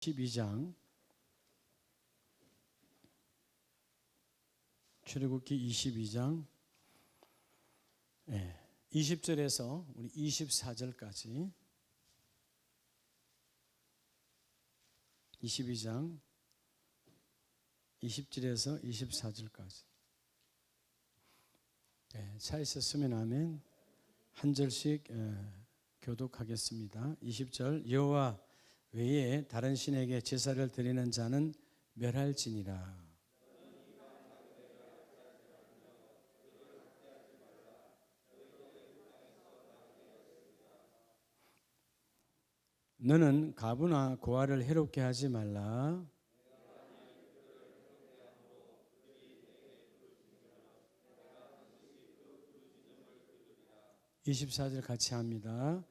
12장 출애굽기 22장 20절에서 우리 24절까지 22장 20절에서 24절까지 차에서 쓰면 아멘. 한 절씩 교독하겠습니다. 20절 여호와 외에 다른 신에게 제사를 드리는 자는 멸할지니라. 너는 가부나 고아를 해롭게 하지 말라. (24절) 같이 합니다.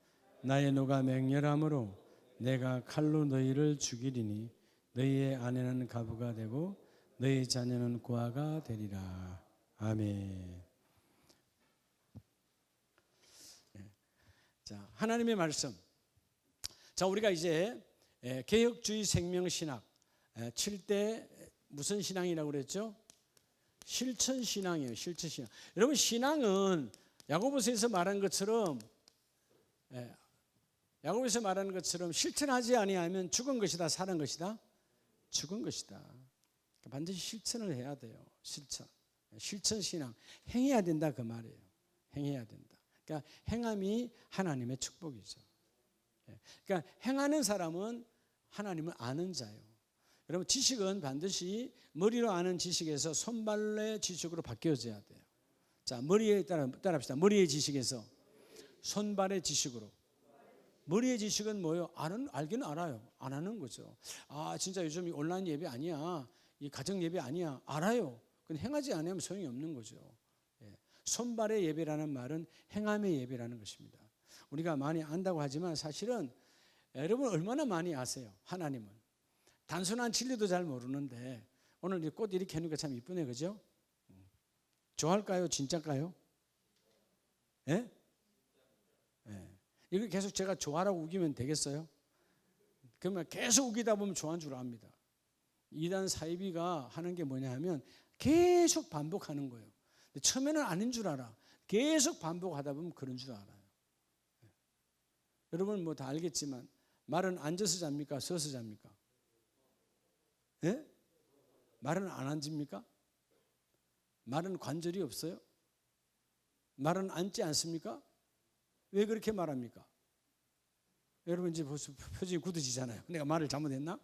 나의 노가 맹렬함으로 내가 칼로 너희를 죽이리니 너희의 아내는 가부가 되고 너희 자녀는 고아가 되리라. 아멘. 자, 하나님의 말씀. 자, 우리가 이제 개혁주의 생명신학 7대 무슨 신앙이라고 그랬죠? 실천신앙이에요. 실천신앙. 여러분, 신앙은 야고보서에서 말한 것처럼 야고보에서 말하는 것처럼 실천하지 아니하면 죽은 것이다, 사는 것이다? 죽은 것이다. 그러니까 반드시 실천을 해야 돼요. 실천 신앙. 행해야 된다 그 말이에요. 행해야 된다. 그러니까 행함이 하나님의 축복이죠. 그러니까 행하는 사람은 하나님을 아는 자예요. 여러분, 지식은 반드시 머리로 아는 지식에서 손발의 지식으로 바뀌어져야 돼요. 자, 머리에 따라합시다. 머리의 지식에서 손발의 지식으로. 머리의 지식은 뭐예요? 알기는 알아요. 안 하는 거죠. 아, 진짜 요즘 이 온라인 예배 아니야. 이 가정 예배 아니야. 알아요. 근데 행하지 않으면 소용이 없는 거죠. 손발의 예배라는 말은 행함의 예배라는 것입니다. 우리가 많이 안다고 하지만 사실은 여러분 얼마나 많이 아세요? 하나님은. 단순한 진리도 잘 모르는데 오늘 이 꽃 이렇게 해놓으니까 참 이쁘네, 그죠? 좋아할까요? 진짜일까요? 예? 이거 계속 제가 좋아라고 우기면 되겠어요? 그러면 계속 우기다 보면 좋아하는 줄 압니다. 이단 사이비가 하는 게 뭐냐 하면 계속 반복하는 거예요. 근데 처음에는 아닌 줄 알아. 계속 반복하다 보면 그런 줄 알아요. 여러분 뭐 다 알겠지만 말은 앉아서 잡니까? 서서 잡니까? 예? 말은 안 앉습니까? 말은 관절이 없어요? 말은 앉지 않습니까? 왜 그렇게 말합니까? 여러분 이제 벌써 표정이 굳어지잖아요. 내가 말을 잘못했나?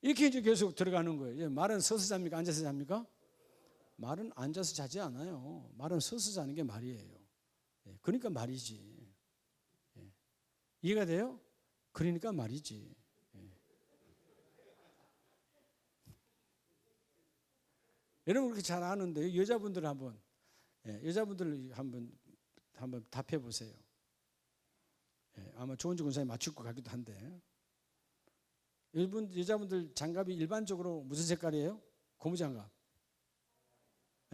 이렇게 이제 계속 들어가는 거예요. 말은 서서 잡니까? 앉아서 잡니까? 말은 앉아서 자지 않아요. 말은 서서 자는 게 말이에요. 그러니까 말이지. 이해가 돼요? 그러니까 말이지. 여러분 그렇게 잘 아는데 여자분들 한번 답해 보세요. 아마 조은주 군사님 맞출 것 같기도 한데 여자분들 장갑이 일반적으로 무슨 색깔이에요? 고무장갑.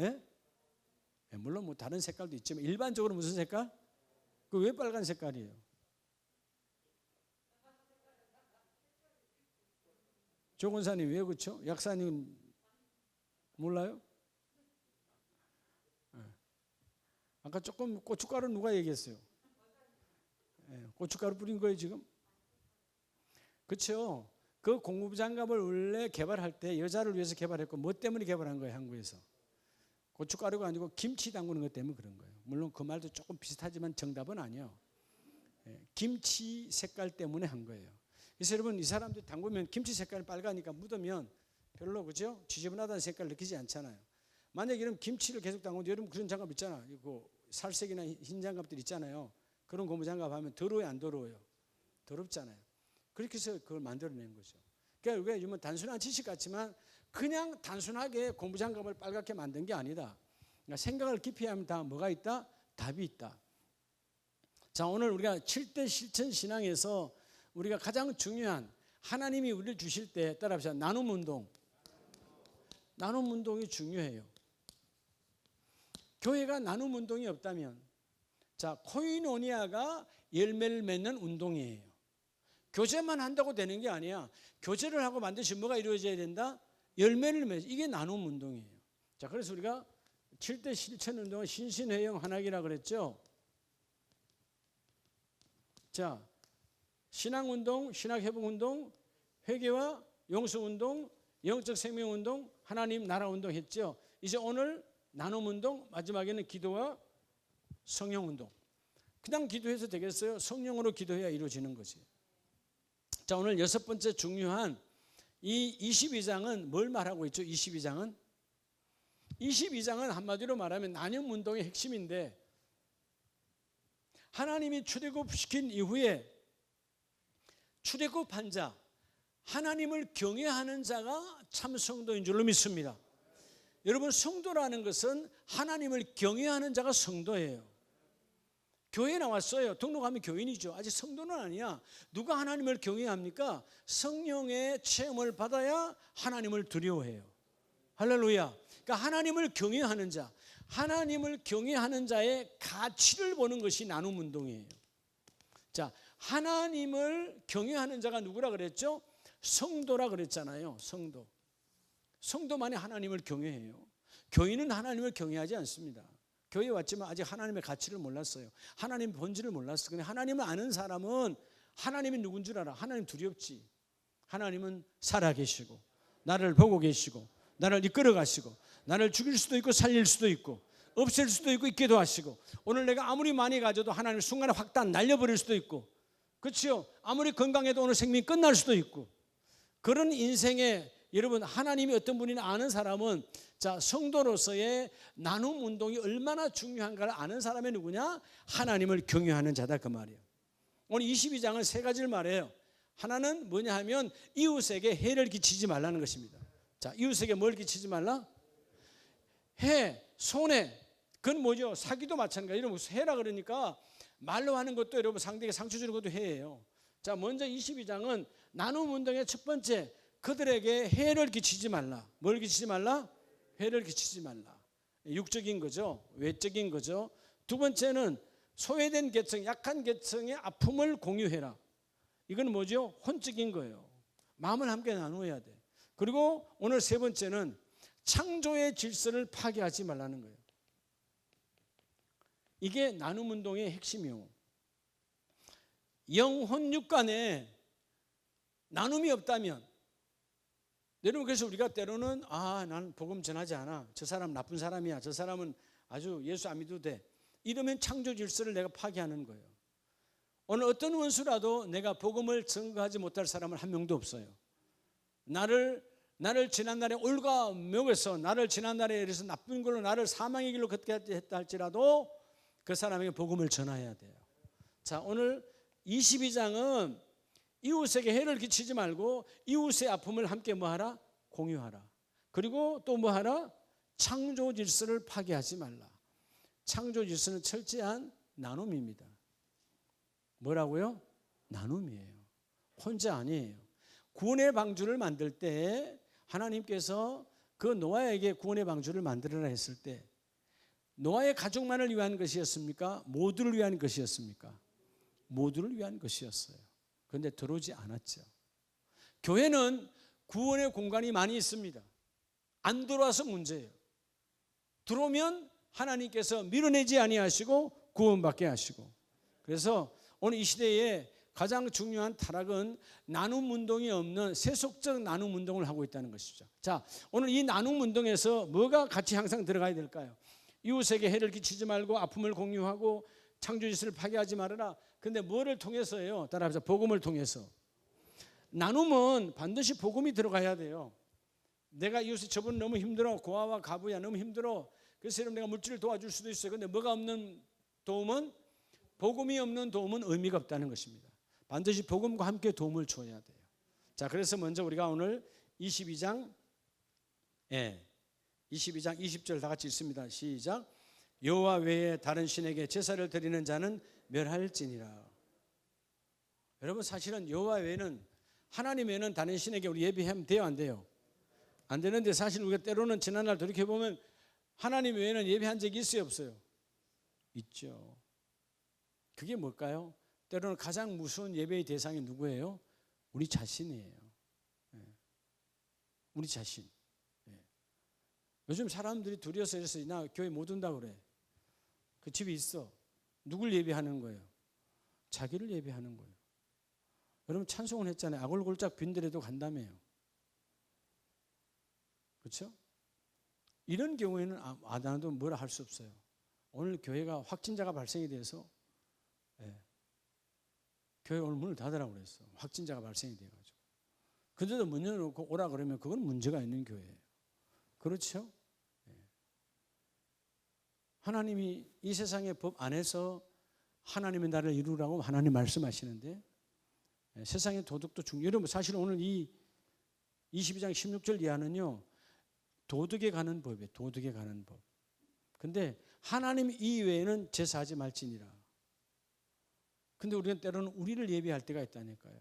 예? 물론 뭐 다른 색깔도 있지만 일반적으로 무슨 색깔? 그 왜 빨간 색깔이에요? 조 군사님 왜 그렇죠? 약사님 몰라요? 아까 조금 고춧가루 누가 얘기했어요? 고춧가루 뿌린 거예요 지금? 그렇죠? 그 고무장갑을 원래 개발할 때 여자를 위해서 개발했고 뭐 때문에 개발한 거예요? 한국에서 고춧가루가 아니고 김치 담그는 것 때문에 그런 거예요. 물론 그 말도 조금 비슷하지만 정답은 아니에요. 김치 색깔 때문에 한 거예요. 그래서 여러분 이 사람들 담그면 김치 색깔이 빨가니까 묻으면 별로 그죠? 지저분하다는 색깔을 느끼지 않잖아요. 만약에 이런 김치를 계속 담그면 여러분 그런 장갑 있잖아. 이거 살색이나 흰 장갑들 있잖아요. 그런 고무장갑 하면 더러워요, 안 더러워요? 더럽잖아요. 그렇게 해서 그걸 만들어낸 거죠. 그러니까 이게 요즘은 단순한 지식 같지만 그냥 단순하게 고무장갑을 빨갛게 만든 게 아니다. 그러니까 생각을 깊이 하면 다 뭐가 있다? 답이 있다. 자, 오늘 우리가 7대 실천 신앙에서 우리가 가장 중요한 하나님이 우리를 주실 때 따라합시다. 나눔 운동. 나눔 운동이 중요해요. 교회가 나눔 운동이 없다면 자, 코이노니아가 열매를 맺는 운동이에요. 교제만 한다고 되는 게 아니야. 교제를 하고 반드시 뭐가 이루어져야 된다? 열매를 맺어. 이게 나눔 운동이에요. 자, 그래서 우리가 7대 실천 운동은 신신회영 한학이라 그랬죠. 자, 신앙운동, 신학회복운동, 회개와 용서운동, 영적 생명운동, 하나님 나라운동 했죠. 이제 오늘 나눔운동, 마지막에는 기도와 성령운동. 그냥 기도해서 되겠어요? 성령으로 기도해야 이루어지는 거지. 자, 오늘 6번째 중요한 이 22장은 뭘 말하고 있죠? 22장은 한마디로 말하면 나눔운동의 핵심인데, 하나님이 출애굽시킨 이후에 출애굽한 자, 하나님을 경외하는 자가 참 성도인 줄로 믿습니다. 여러분, 성도라는 것은 하나님을 경외하는 자가 성도예요. 교회 나왔어요. 등록하면 교인이죠. 아직 성도는 아니야. 누가 하나님을 경외합니까? 성령의 체험을 받아야 하나님을 두려워해요. 할렐루야. 그러니까 하나님을 경외하는 자, 하나님을 경외하는 자의 가치를 보는 것이 나눔 운동이에요. 자, 하나님을 경외하는 자가 누구라 그랬죠? 성도라 그랬잖아요. 성도만이 하나님을 경외해요. 교인은 하나님을 경외하지 않습니다. 교회에 왔지만 아직 하나님의 가치를 몰랐어요. 하나님의 본질을 몰랐어요. 근데 하나님을 아는 사람은 하나님이 누군 줄 알아. 하나님 두렵지. 하나님은 살아계시고 나를 보고 계시고 나를 이끌어 가시고 나를 죽일 수도 있고 살릴 수도 있고 없앨 수도 있고 있게도 하시고, 오늘 내가 아무리 많이 가져도 하나님 순간에 확 다 날려버릴 수도 있고, 그렇죠? 아무리 건강해도 오늘 생명이 끝날 수도 있고, 그런 인생에 여러분 하나님이 어떤 분이나 아는 사람은, 자, 성도로서의 나눔 운동이 얼마나 중요한가를 아는 사람이 누구냐? 하나님을 경외하는 자다, 그 말이에요. 오늘 22장은 세 가지를 말해요. 하나는 뭐냐 하면 이웃에게 해를 끼치지 말라는 것입니다. 자, 이웃에게 뭘 끼치지 말라? 해, 손해. 그건 뭐죠? 사기도 마찬가지예요. 이런 해라 그러니까 말로 하는 것도 여러분 상대에게 상처 주는 것도 해예요. 자, 먼저 22장은 나눔 운동의 첫 번째, 그들에게 해를 끼치지 말라. 뭘 끼치지 말라? 해를 끼치지 말라. 육적인 거죠. 외적인 거죠. 두 번째는 소외된 계층, 약한 계층의 아픔을 공유해라. 이건 뭐죠? 혼적인 거예요. 마음을 함께 나누어야 돼. 그리고 오늘 세 번째는 창조의 질서를 파괴하지 말라는 거예요. 이게 나눔 운동의 핵심이요. 영혼 육간에 나눔이 없다면, 여러분, 그래서 우리가 때로는 나는 복음 전하지 않아. 저 사람 나쁜 사람이야. 저 사람은 아주 예수 안 믿어도 돼. 이러면 창조 질서를 내가 파괴하는 거예요. 오늘 어떤 원수라도 내가 복음을 증거하지 못할 사람은 한 명도 없어요. 나를 지난날에 올가 먹어서, 나를 지난날에 이래서 나쁜 걸로 나를 사망의 길로 걷게 했다 할지라도 그 사람에게 복음을 전해야 돼요. 자, 오늘 22장은 이웃에게 해를 끼치지 말고 이웃의 아픔을 함께 뭐하라? 공유하라. 그리고 또 뭐하라? 창조 질서를 파괴하지 말라. 창조 질서는 철저한 나눔입니다. 뭐라고요? 나눔이에요. 혼자 아니에요. 구원의 방주를 만들 때 하나님께서 그 노아에게 구원의 방주를 만들어라 했을 때 노아의 가족만을 위한 것이었습니까? 모두를 위한 것이었습니까? 모두를 위한 것이었어요. 그런데 들어오지 않았죠. 교회는 구원의 공간이 많이 있습니다. 안 들어와서 문제예요. 들어오면 하나님께서 밀어내지 아니하시고 구원받게 하시고, 그래서 오늘 이 시대에 가장 중요한 타락은 나눔 운동이 없는 세속적 나눔 운동을 하고 있다는 것이죠. 자, 오늘 이 나눔 운동에서 뭐가 같이 항상 들어가야 될까요? 이웃에게 해를 끼치지 말고 아픔을 공유하고 창조 질서를 파괴하지 말아라. 그런데 뭐를 통해서요? 따라합시다. 복음을 통해서. 나눔은 반드시 복음이 들어가야 돼요. 내가 이웃이 저분 너무 힘들어, 고아와 가부야 너무 힘들어, 그래서 여러분 내가 물질을 도와줄 수도 있어요. 그런데 뭐가 없는 도움은, 복음이 없는 도움은 의미가 없다는 것입니다. 반드시 복음과 함께 도움을 줘야 돼요. 자, 그래서 먼저 우리가 오늘 22장 20절 다 같이 읽습니다. 시작. 여호와 외에 다른 신에게 제사를 드리는 자는 멸할지니라. 여러분, 사실은 여호와 외에는, 하나님 외에는 다른 신에게 우리 예배하면 돼요, 안 돼요? 안 되는데, 사실 우리가 때로는 지난날 돌이켜보면 하나님 외에는 예배한 적이 있어요, 없어요? 있죠. 그게 뭘까요? 때로는 가장 무서운 예배의 대상이 누구예요? 우리 자신이에요. 우리 자신. 요즘 사람들이 두려워서 이래서 나 교회 못 온다고 그래. 그 집에 있어. 누굴 예배하는 거예요? 자기를 예배하는 거예요. 여러분 찬송을 했잖아요. 아골골짝 빈들에도 간다며요. 그렇죠? 이런 경우에는 안 와도 뭐라 할 수 없어요. 오늘 교회가 확진자가 발생이 돼서 교회 오늘 문을 닫으라고 그랬어. 확진자가 발생이 돼가지고. 근데도 문 열어놓고 오라 그러면 그건 문제가 있는 교회예요. 그렇죠? 하나님이 이 세상의 법 안에서 하나님의 나라를 이루라고 하나님 말씀하시는데 세상의 도덕도 여러분 사실 오늘 이 22장 16절 이하는요 도덕에 가는 법이에요. 도덕에 가는 법. 근데 하나님 이외에는 제사하지 말지니라. 근데 우리는 때로는 우리를 예배할 때가 있다니까요.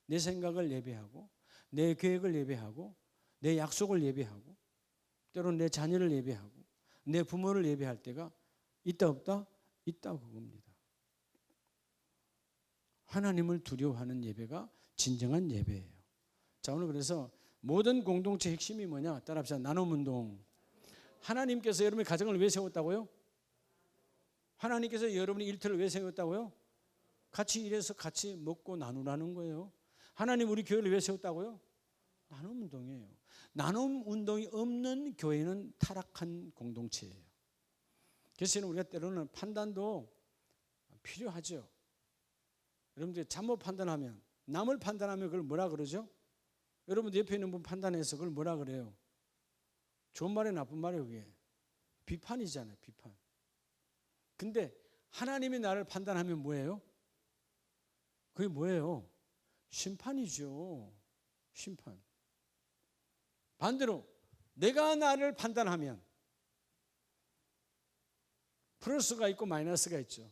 내 생각을 예배하고 내 계획을 예배하고 내 약속을 예배하고 때로는 내 자녀를 예배하고 내 부모를 예배할 때가 있다 없다? 있다 그겁니다. 하나님을 두려워하는 예배가 진정한 예배예요. 자, 오늘 그래서 모든 공동체 핵심이 뭐냐? 따라합시다. 나눔운동. 하나님께서 여러분의 가정을 왜 세웠다고요? 하나님께서 여러분의 일터를 왜 세웠다고요? 같이 일해서 같이 먹고 나누라는 거예요. 하나님 우리 교회를 왜 세웠다고요? 나눔운동이에요. 나눔운동이 없는 교회는 타락한 공동체예요. 그래서 우리가 때로는 판단도 필요하죠. 여러분들 잘못 판단하면 남을 판단하면 그걸 뭐라 그러죠? 여러분들 옆에 있는 분 판단해서 그걸 뭐라 그래요? 좋은 말이에요 나쁜 말이에요 그게? 비판이잖아요 비판. 근데 하나님이 나를 판단하면 뭐예요? 그게 뭐예요? 심판이죠. 심판. 반대로 내가 나를 판단하면 플러스가 있고 마이너스가 있죠.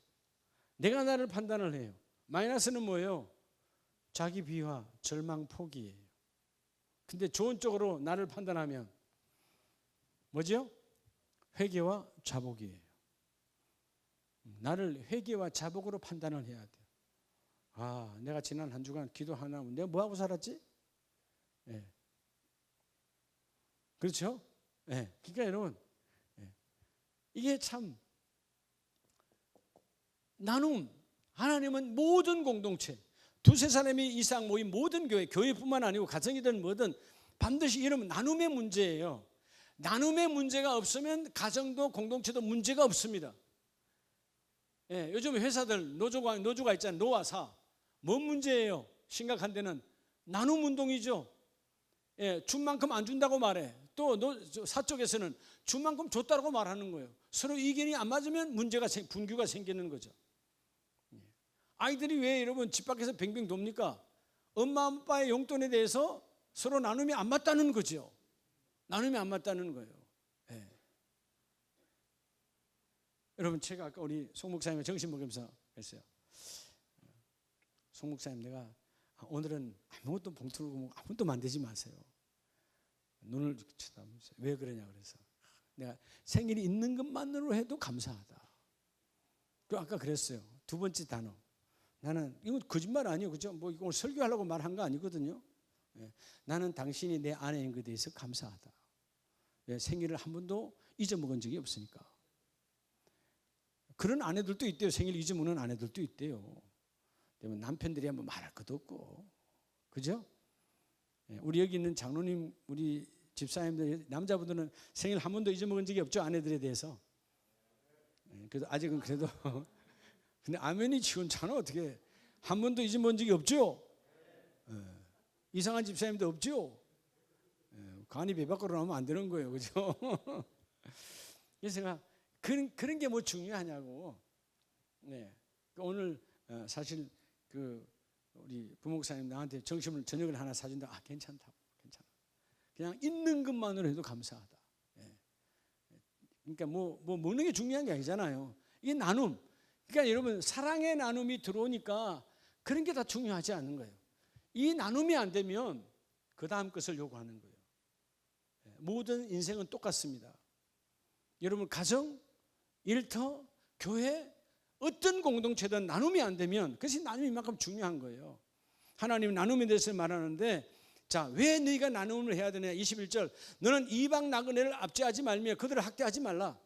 내가 나를 판단을 해요. 마이너스는 뭐예요? 자기 비하, 절망, 포기예요. 근데 좋은 쪽으로 나를 판단하면 뭐죠? 회개와 자복이에요. 나를 회개와 자복으로 판단을 해야 돼요. 아, 내가 지난 한 주간 기도하나 내가 뭐하고 살았지? 네. 그렇죠? 네. 그러니까 여러분 이게 참 나눔. 하나님은 모든 공동체 두세 사람이 이상 모인 모든 교회뿐만 아니고 가정이든 뭐든 반드시 이러면 나눔의 문제예요. 나눔의 문제가 없으면 가정도 공동체도 문제가 없습니다. 예, 요즘 회사들 노조가 있잖아요. 노아사. 뭔 문제예요? 심각한 데는 나눔 운동이죠. 예, 준 만큼 안 준다고 말해. 또 사쪽에서는 준 만큼 줬다고 말하는 거예요. 서로 의견이 안 맞으면 문제가 분규가 생기는 거죠. 아이들이 왜 여러분 집 밖에서 뱅뱅 돕니까? 엄마 아빠의 용돈에 대해서 서로 나눔이 안 맞다는 거죠. 나눔이 안 맞다는 거예요. 네. 여러분 제가 아까 우리 송 목사님의 정신 먹으면서 했어요. 송 목사님 내가 오늘은 아무것도 봉투를 아무것도 만들지 마세요. 눈을 쳐다보면서 왜 그러냐 그래서 내가 생일이 있는 것만으로 해도 감사하다. 또 아까 그랬어요. 두 번째 단어. 나는 이건 거짓말 아니에요, 그죠? 뭐 이거 설교하려고 말한 거 아니거든요. 예, 나는 당신이 내 아내인 것에 대해서 감사하다. 예, 생일을 한 번도 잊어먹은 적이 없으니까. 그런 아내들도 있대요. 생일 잊어먹는 아내들도 있대요. 그러면 남편들이 한번 말할 것도 없고, 그죠? 예, 우리 여기 있는 장로님, 우리 집사님들, 남자분들은 생일 한 번도 잊어먹은 적이 없죠, 아내들에 대해서. 예, 그래도 아직은 그래도. 근데 아멘이 지원찮아 어떻게 한 번도 잊어먹은 적이 없죠? 예. 이상한 집사님도 없죠? 예. 간이 배 밖으로 나오면 안 되는 거예요, 그죠? 그래서 제가 그런 게 뭐 중요하냐고. 네. 오늘 사실 우리 부목사님 나한테 저녁을 하나 사준다. 아 괜찮다, 괜찮아. 그냥 있는 것만으로 해도 감사하다. 예. 그러니까 뭐 먹는 게 중요한 게 아니잖아요. 이게 나눔. 그러니까 여러분 사랑의 나눔이 들어오니까 그런 게 다 중요하지 않은 거예요. 이 나눔이 안 되면 그 다음 것을 요구하는 거예요. 모든 인생은 똑같습니다. 여러분 가정, 일터, 교회 어떤 공동체든 나눔이 안 되면 그것이 나눔이 이만큼 중요한 거예요. 하나님 나눔에 대해서 말하는데, 자, 왜 너희가 나눔을 해야 되냐? 21절, 너는 이방 나그네를 압제하지 말며 그들을 학대하지 말라.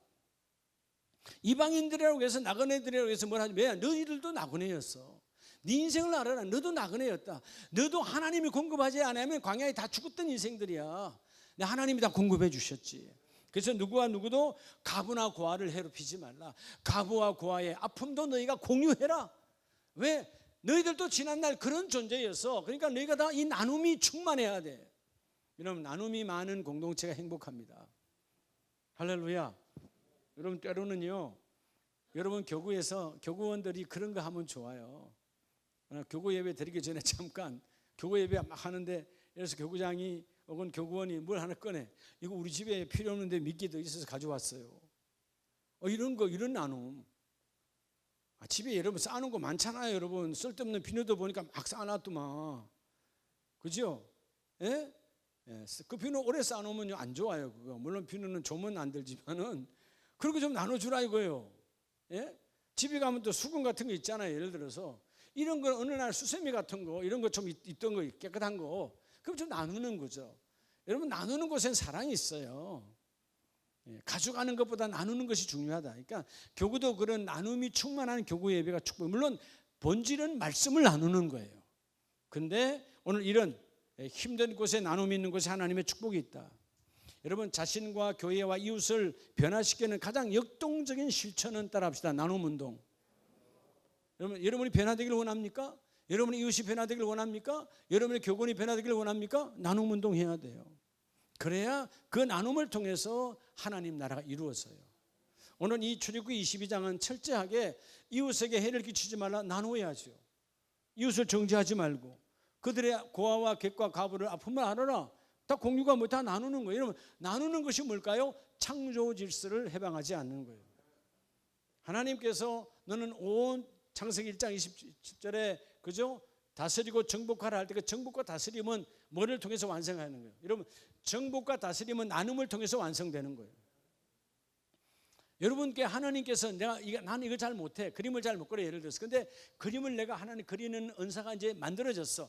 이방인들이라고 해서 나그네들이라고 해서 뭘 하지? 왜? 너희들도 나그네였어. 네 인생을 알아라. 너도 나그네였다. 너도 하나님이 공급하지 않으면 광야에 다 죽었던 인생들이야. 하나님이 다 공급해 주셨지. 그래서 누구와 누구도 가부나 고아를 괴롭히지 말라. 가부와 고아의 아픔도 너희가 공유해라. 왜? 너희들도 지난날 그런 존재였어. 그러니까 너희가 다 이 나눔이 충만해야 돼. 여러분, 나눔이 많은 공동체가 행복합니다. 할렐루야. 여러분, 때로는요, 여러분 교구에서 교구원들이 그런 거 하면 좋아요. 교구 예배 드리기 전에 잠깐 교구 예배 막 하는데, 그래서 교구장이 혹은 교구원이 뭘 하나 꺼내. 이거 우리 집에 필요 없는데 미끼도 있어서 가져왔어요. 이런 거, 이런 나눔. 집에 여러분 쌓아놓은 거 많잖아요. 여러분 쓸데없는 비누도 보니까 막 쌓아놨더만, 그죠? 예? 그 비누 오래 쌓아놓으면 안 좋아요. 그거 물론 비누는 조문 안 들지만은 그렇게 좀 나눠주라 이거예요. 예? 집에 가면 또 수건 같은 거 있잖아요. 예를 들어서 이런 거 어느 날 수세미 같은 거 이런 거 좀 있던 거 깨끗한 거, 그럼 좀 나누는 거죠. 여러분, 나누는 곳엔 사랑이 있어요. 가져가는 것보다 나누는 것이 중요하다. 그러니까 교구도 그런 나눔이 충만한 교구 예배가 축복. 물론 본질은 말씀을 나누는 거예요. 근데 오늘 이런 힘든 곳에 나눔이 있는 곳에 하나님의 축복이 있다. 여러분, 자신과 교회와 이웃을 변화시키는 가장 역동적인 실천은, 따라합시다, 나눔 운동. 여러분이 변화되기를 원합니까? 여러분의 이웃이 변화되기를 원합니까? 여러분의 교권이 변화되기를 원합니까? 나눔 운동해야 돼요. 그래야 그 나눔을 통해서 하나님 나라가 이루어져요. 오늘 이 출애굽기 22장은 철저하게 이웃에게 해를 끼치지 말라, 나누어야죠. 이웃을 정죄하지 말고 그들의 고아와 객과 가부를 아픔을 알아라. 다 공유가 뭐 다 나누는 거예요. 여러분, 나누는 것이 뭘까요? 창조 질서를 해방하지 않는 거예요. 하나님께서 너는 온 창세기 1장 27절에 그죠? 다스리고 정복하라 할 때 그 정복과 다스림은 뭐를 통해서 완성하는 거예요? 여러분, 정복과 다스림은 나눔을 통해서 완성되는 거예요. 여러분께 하나님께서 나는 이걸 잘 못해, 그림을 잘 못 그려, 예를 들어서. 근데 그림을 내가 하나님 그리는 은사가 이제 만들어졌어.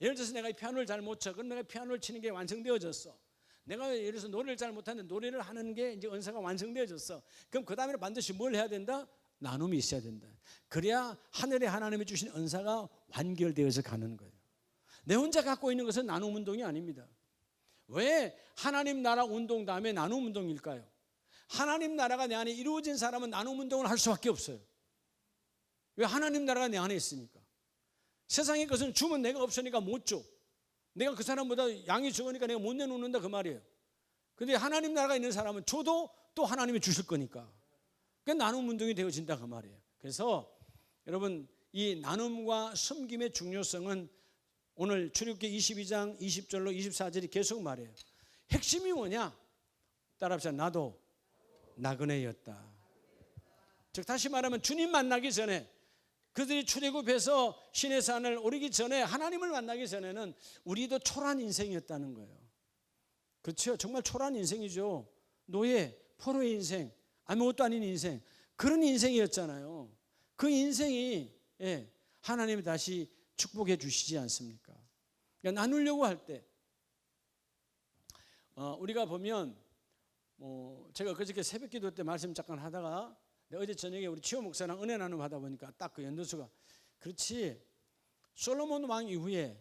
예를 들어서 내가 이 피아노를 잘 못 쳐. 그럼 내가 피아노를 치는 게 완성되어졌어. 내가 예를 들어서 노래를 잘 못하는데 노래를 하는 게 이제 은사가 완성되어졌어. 그럼 그 다음에 반드시 뭘 해야 된다? 나눔이 있어야 된다. 그래야 하늘에 하나님이 주신 은사가 완결되어서 가는 거예요. 내 혼자 갖고 있는 것은 나눔 운동이 아닙니다. 왜 하나님 나라 운동 다음에 나눔 운동일까요? 하나님 나라가 내 안에 이루어진 사람은 나눔 운동을 할 수밖에 없어요. 왜? 하나님 나라가 내 안에 있으니까. 세상의 것은 주면 내가 없으니까 못 줘. 내가 그 사람보다 양이 적으니까 내가 못 내놓는다, 그 말이에요. 근데 하나님 나라가 있는 사람은 줘도 또 하나님이 주실 거니까. 그게 나눔 운동이 되어진다, 그 말이에요. 그래서 여러분, 이 나눔과 섬김의 중요성은 오늘 출애굽기 22장 20절로 24절이 계속 말해요. 핵심이 뭐냐? 따라합시다. 나도 나그네였다. 즉 다시 말하면 주님 만나기 전에, 그들이 출애굽해서 신의 산을 오르기 전에, 하나님을 만나기 전에는 우리도 초라한 인생이었다는 거예요. 그렇죠? 정말 초라한 인생이죠. 노예, 포로의 인생, 아무것도 아닌 인생, 그런 인생이었잖아요. 그 인생이 하나님이 다시 축복해 주시지 않습니까? 그러니까 나누려고 할 때 우리가 보면 제가 그저께 새벽 기도 때 말씀 잠깐 하다가 어제 저녁에 우리 치호 목사랑 은혜 나눔 하다 보니까 딱 그 연도수가, 그렇지, 솔로몬 왕 이후에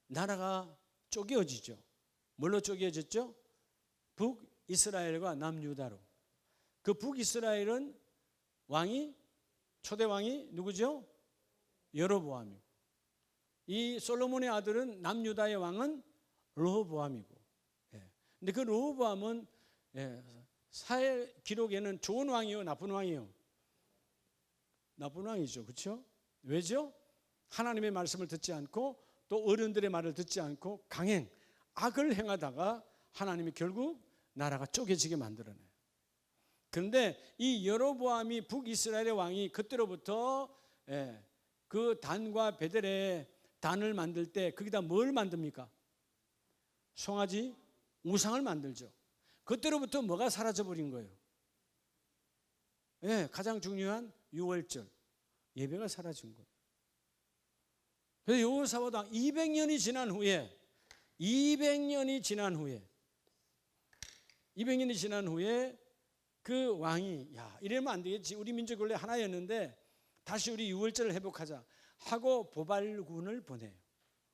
나라가 쪼개어지죠. 뭘로 쪼개어졌죠? 북이스라엘과 남유다로. 그 북이스라엘은 왕이, 초대 왕이 누구죠? 여로보암이고, 이 솔로몬의 아들은 남유다의 왕은 르호보암이고. 근데 그 르호보암은 사회 기록에는 좋은 왕이요, 나쁜 왕이요? 나쁜 왕이죠. 그렇죠? 왜죠? 하나님의 말씀을 듣지 않고 또 어른들의 말을 듣지 않고 강행, 악을 행하다가 하나님이 결국 나라가 쪼개지게 만들어내요. 그런데 이 여로보암이 북이스라엘의 왕이 그때로부터 그 단과 베델에 단을 만들 때 거기다 뭘 만듭니까? 송아지, 우상을 만들죠. 그때로부터 뭐가 사라져버린 거예요? 가장 중요한 유월절 예배가 사라진 거예요. 그래서 여호사밧 왕 200년이 지난 후에 200년이 지난 후에 그 왕이 야 이러면 안 되겠지. 우리 민족이 원래 하나였는데 다시 우리 유월절을 회복하자 하고 보발군을 보내요.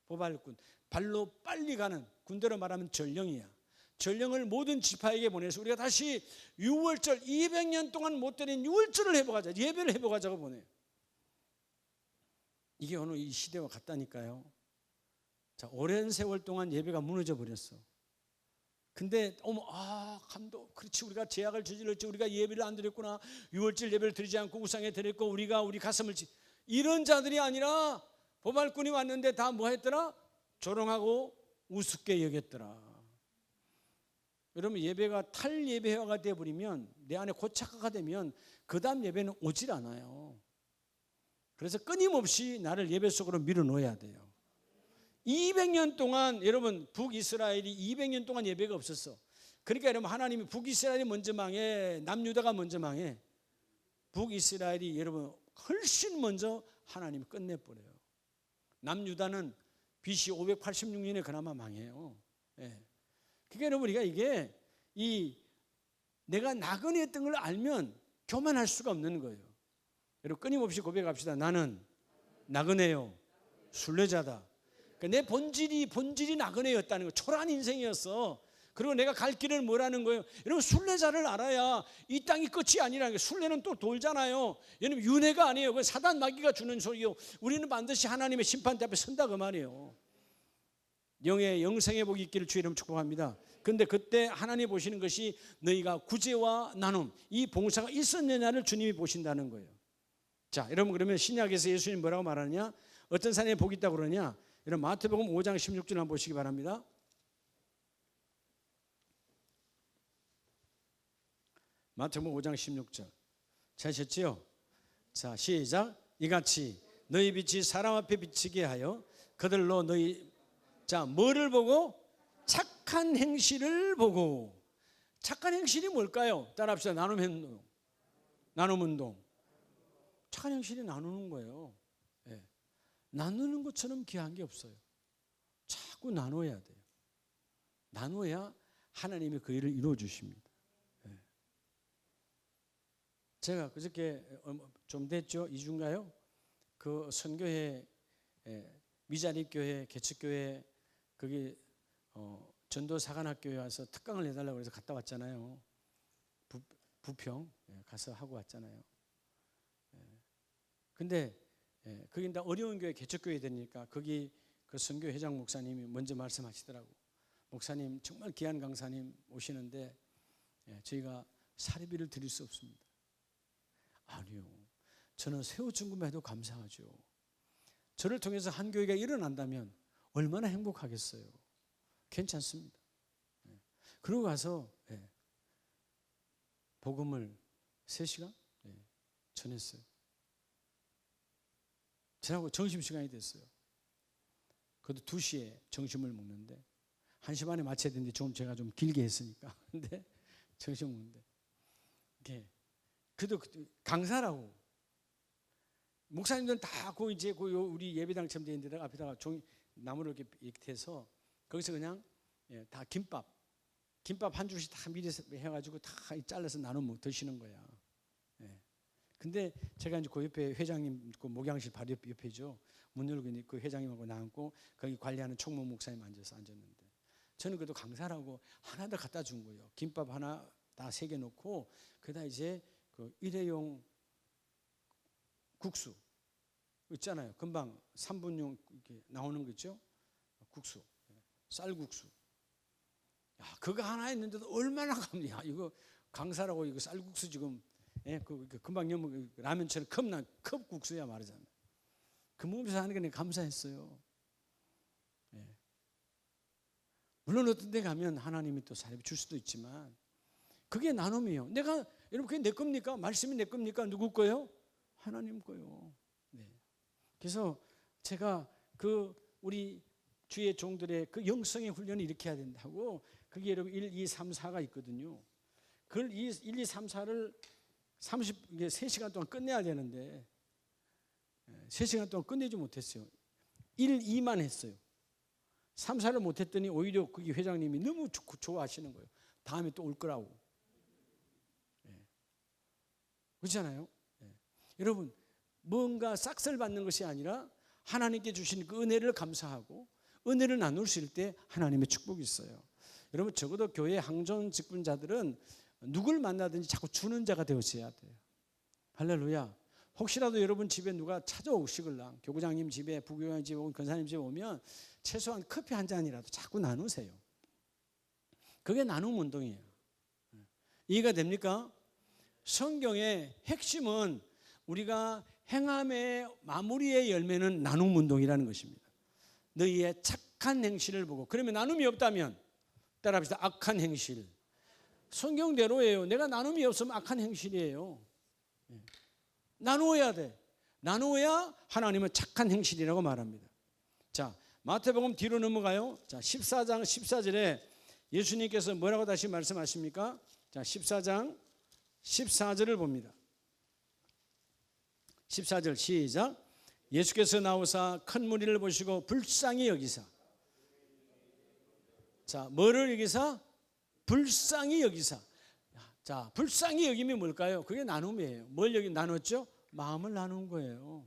보발군, 발로 빨리 가는, 군대로 말하면 전령이야. 전령을 모든 지파에게 보내서 우리가 다시 유월절 200년 동안 못 드린 유월절을 회복하자, 예배를 회복하자고 보내요. 이게 오늘 이 시대와 같다니까요. 자, 오랜 세월 동안 예배가 무너져 버렸어. 근데 감독, 그렇지, 우리가 죄악을 저질렀지, 우리가 예배를 안 드렸구나, 유월절 예배를 드리지 않고 우상에 드렸고 우리가 우리 가슴을 이런 자들이 아니라 보발꾼이 왔는데 다 뭐 했더라? 조롱하고 우습게 여겼더라. 여러분, 예배가 탈 예배화가 되어버리면, 내 안에 고착화가 되면 그 다음 예배는 오질 않아요. 그래서 끊임없이 나를 예배 속으로 밀어넣어야 돼요. 200년 동안 여러분, 북이스라엘이 200년 동안 예배가 없었어. 그러니까 여러분, 하나님이 북이스라엘이 먼저 망해, 남유다가 먼저 망해. 북이스라엘이 여러분 훨씬 먼저 하나님이 끝내버려요. 남유다는 BC 586년에 그나마 망해요. 예. 그러니까 여러분, 우리가 이게 내가 나그네였던 걸 알면 교만할 수가 없는 거예요. 여러분, 끊임없이 고백합시다. 나는 나그네요, 순례자다. 그러니까 내 본질이 나그네였다는 거. 초라한 인생이었어. 그리고 내가 갈 길은 뭐라는 거예요? 여러분, 순례자를 알아야 이 땅이 끝이 아니라는 거예요. 순례는 또 돌잖아요. 여러분, 윤회가 아니에요. 그 사단 마귀가 주는 소리요. 우리는 반드시 하나님의 심판대 앞에 선다 그 말이에요. 영생의 복이 있기를 주의 이름 축복합니다. 그런데 그때 하나님 보시는 것이 너희가 구제와 나눔, 이 봉사가 있었느냐를 주님이 보신다는 거예요. 자, 여러분, 그러면 신약에서 예수님 뭐라고 말하느냐? 어떤 사람이 복이 있다고 그러냐? 여러분, 마태복음 5장 16절 한번 보시기 바랍니다. 마태복음 5장 16절 찾으셨지요? 자, 시작. 이같이 너희 빛이 사람 앞에 비치게 하여 그들로 너희, 자, 뭐를 보고? 착한 행실을 보고. 착한 행실이 뭘까요? 따라합시다. 나눔 운동. 착한 행실이 나누는 거예요. 예. 나누는 것처럼 귀한 게 없어요. 자꾸 나눠야 돼요. 나눠야 하나님이 그 일을 이루어 주십니다. 예. 제가 그저께 좀 됐죠? 2주인가요? 그 선교회, 미자립교회, 개척교회, 거기 전도사관학교에 와서 특강을 해달라고 해서 갔다 왔잖아요. 부평 가서 하고 왔잖아요. 근데 거기 다 어려운 교회, 개척교회 되니까 거기 그 선교 회장 목사님이 먼저 말씀하시더라고. 목사님, 정말 귀한 강사님 오시는데 저희가 사례비를 드릴 수 없습니다. 아니요, 저는 세워준것만 해도 감사하죠. 저를 통해서 한 교회가 일어난다면 얼마나 행복하겠어요. 괜찮습니다. 그러고 가서 복음을 3시간 전했어요. 저하고 점심시간이 됐어요. 그것도 2시에 점심을 먹는데 1시 반에 마쳐야 되는데 제가 좀 길게 했으니까. 근데 점심 먹는데 그래도 강사라고 목사님들은 다 이제 우리 예배당처럼 돼 있는 데다가 앞에다가 나무를 이렇게 해서 거기서 그냥 다 김밥 한 줄씩 다 미리 해가지고 다 잘라서 나눠 드시는 거야. 근데 제가 이제 그 옆에 회장님 그 목양실 바로 옆에죠. 문 열고 그 회장님하고 나앉고 거기 관리하는 총무 목사님 앉았는데 저는 그래도 강사라고 하나 더 갖다 준 거예요. 김밥 하나 다 3개 놓고 그다 이제 그 일회용 국수 있잖아요. 금방 3분용 이렇게 나오는 거 있죠. 국수, 쌀국수. 야, 그거 하나 했는데도 얼마나 감사해요. 이거 강사라고 이거 쌀국수 지금 금방 여먹 라면처럼 컵 국수야 말이잖아요. 그 먹으면서 하는 게 감사했어요. 물론 어떤 데 가면 하나님이 또 사례비 줄 수도 있지만 그게 나눔이에요. 여러분, 그게 내 겁니까? 말씀이 내 겁니까? 누구 거예요? 하나님 거예요. 그래서 제가 우리 주의 종들의 그 영성의 훈련을 이렇게 해야 된다고, 그게 여러분 1, 2, 3, 4가 있거든요. 그걸 1, 2, 3, 4를 3시간 동안 끝내야 되는데 3시간 동안 끝내지 못했어요. 1, 2만 했어요. 3, 4를 못했더니 오히려 거기 회장님이 너무 좋아하시는 거예요. 다음에 또 올 거라고. 그렇잖아요. 여러분, 뭔가 싹쓸 받는 것이 아니라 하나님께 주신 그 은혜를 감사하고 은혜를 나눌 수 있을 때 하나님의 축복이 있어요. 여러분, 적어도 교회 항존 직분자들은 누굴 만나든지 자꾸 주는 자가 되어져야 돼요. 할렐루야. 혹시라도 여러분 집에 누가 찾아오시걸랑 교구장님 집에, 부교장 집에, 권사님 집에 오면 최소한 커피 한 잔이라도 자꾸 나누세요. 그게 나눔 운동이에요. 이해가 됩니까? 성경의 핵심은 우리가 행함의 마무리의 열매는 나눔 운동이라는 것입니다. 너희의 착한 행실을 보고, 그러면 나눔이 없다면 따라합시다. 악한 행실. 성경대로예요. 내가 나눔이 없으면 악한 행실이에요. 나누어야 돼. 나누어야 하나님은 착한 행실이라고 말합니다. 자, 마태복음 뒤로 넘어가요. 자, 14장 14절에 예수님께서 뭐라고 다시 말씀하십니까? 자, 14장 14절을 봅니다. 14절 시작. 예수께서 나오사 큰 무리를 보시고 불쌍히 여기사. 자, 뭐를 여기사? 불쌍히 여기사. 자, 불쌍히 여김이 뭘까요? 그게 나눔이에요. 뭘 여기 나눴죠? 마음을 나눈 거예요.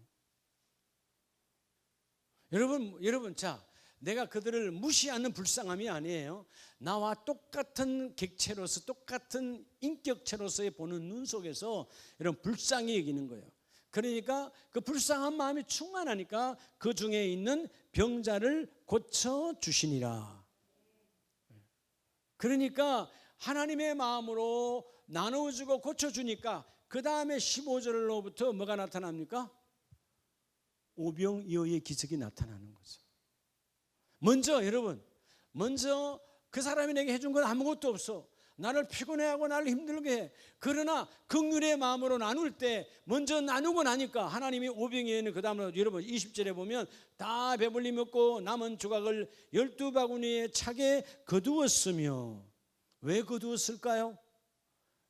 여러분, 자, 내가 그들을 무시하는 불쌍함이 아니에요. 나와 똑같은 객체로서, 똑같은 인격체로서의 보는 눈 속에서 여러분 불쌍히 여기는 거예요. 그러니까 그 불쌍한 마음이 충만하니까 그 중에 있는 병자를 고쳐 주시니라. 그러니까 하나님의 마음으로 나눠주고 고쳐주니까 그 다음에 15절로부터 뭐가 나타납니까? 오병이어의 기적이 나타나는 거죠. 먼저 여러분, 먼저 그 사람이 내게 해준 건 아무것도 없어. 나를 피곤해하고 나를 힘들게 해. 그러나 긍휼의 마음으로 나눌 때 먼저 나누고 나니까 하나님이 오병이어는 그 다음으로 여러분 20절에 보면 다 배불리 먹고 남은 조각을 12바구니에 차게 거두었으며. 왜 거두었을까요?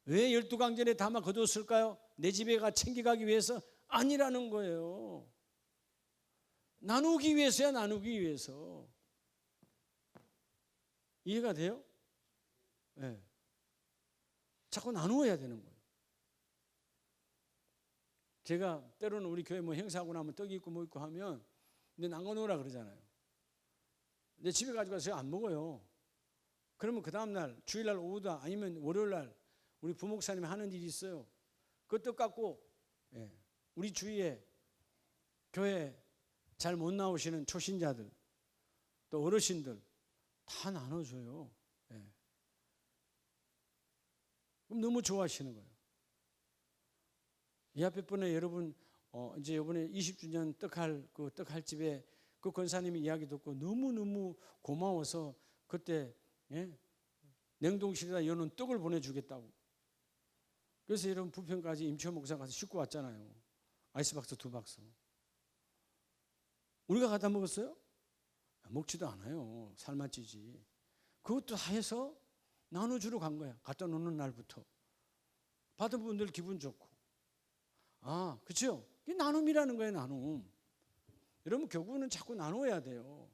왜 12강전에 담아 거두었을까요? 내 집에 가 챙겨가기 위해서? 아니라는 거예요. 나누기 위해서야. 나누기 위해서. 이해가 돼요? 네. 자꾸 나누어야 되는 거예요. 제가 때로는 우리 교회 뭐 행사하고 나면 떡이 있고 뭐 있고 하면 근데 나눠놓으라 그러잖아요. 근데 집에 가지고 가서 안 먹어요. 그러면 그 다음날 주일날 오후다 아니면 월요일날 우리 부목사님이 하는 일이 있어요. 그 떡 갖고 우리 주위에 교회 잘 못 나오시는 초신자들 또 어르신들 다 나눠줘요. 그럼 너무 좋아하시는 거예요. 이 앞에 분에 여러분 이제 이번에 20주년 떡할 집에 그 권사님이 이야기 듣고 너무 고마워서 그때 냉동실에다 여놓은 떡을 보내주겠다고. 그래서 여러분 부평까지 임치호 목사 가서 싣고 왔잖아요. 아이스박스 2박스. 우리가 갖다 먹었어요? 먹지도 않아요. 삶아찌지. 그것도 다 해서 나눠주러 간 거야. 갖다 놓는 날부터. 받은 분들 기분 좋고. 아, 그렇죠? 이게 나눔이라는 거예요. 나눔. 여러분 결국은 자꾸 나눠야 돼요.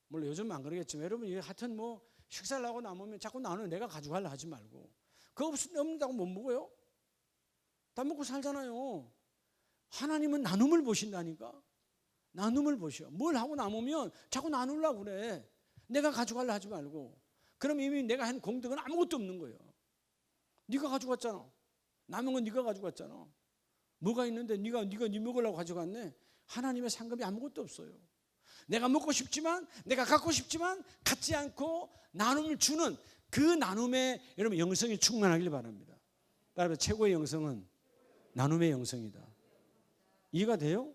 물론 요즘은 안 그러겠지만 여러분 하여튼 뭐 식사를 하고 남으면 자꾸 나눠. 내가 가져가려 하지 말고. 그거 없는다고 못 먹어요? 다 먹고 살잖아요. 하나님은 나눔을 보신다니까. 나눔을 보셔. 뭘 하고 남으면 자꾸 나누려고 그래. 내가 가져가려 하지 말고. 그럼 이미 내가 한 공덕은 아무것도 없는 거예요. 네가 가져갔잖아. 남은 건 네가 가져갔잖아. 뭐가 있는데 네가 네 먹으려고 가져갔네. 하나님의 상급이 아무것도 없어요. 내가 먹고 싶지만 내가 갖고 싶지만 갖지 않고 나눔을 주는 그 나눔에 여러분 영성이 충만하길 바랍니다. 따라서 최고의 영성은 나눔의 영성이다. 이해가 돼요?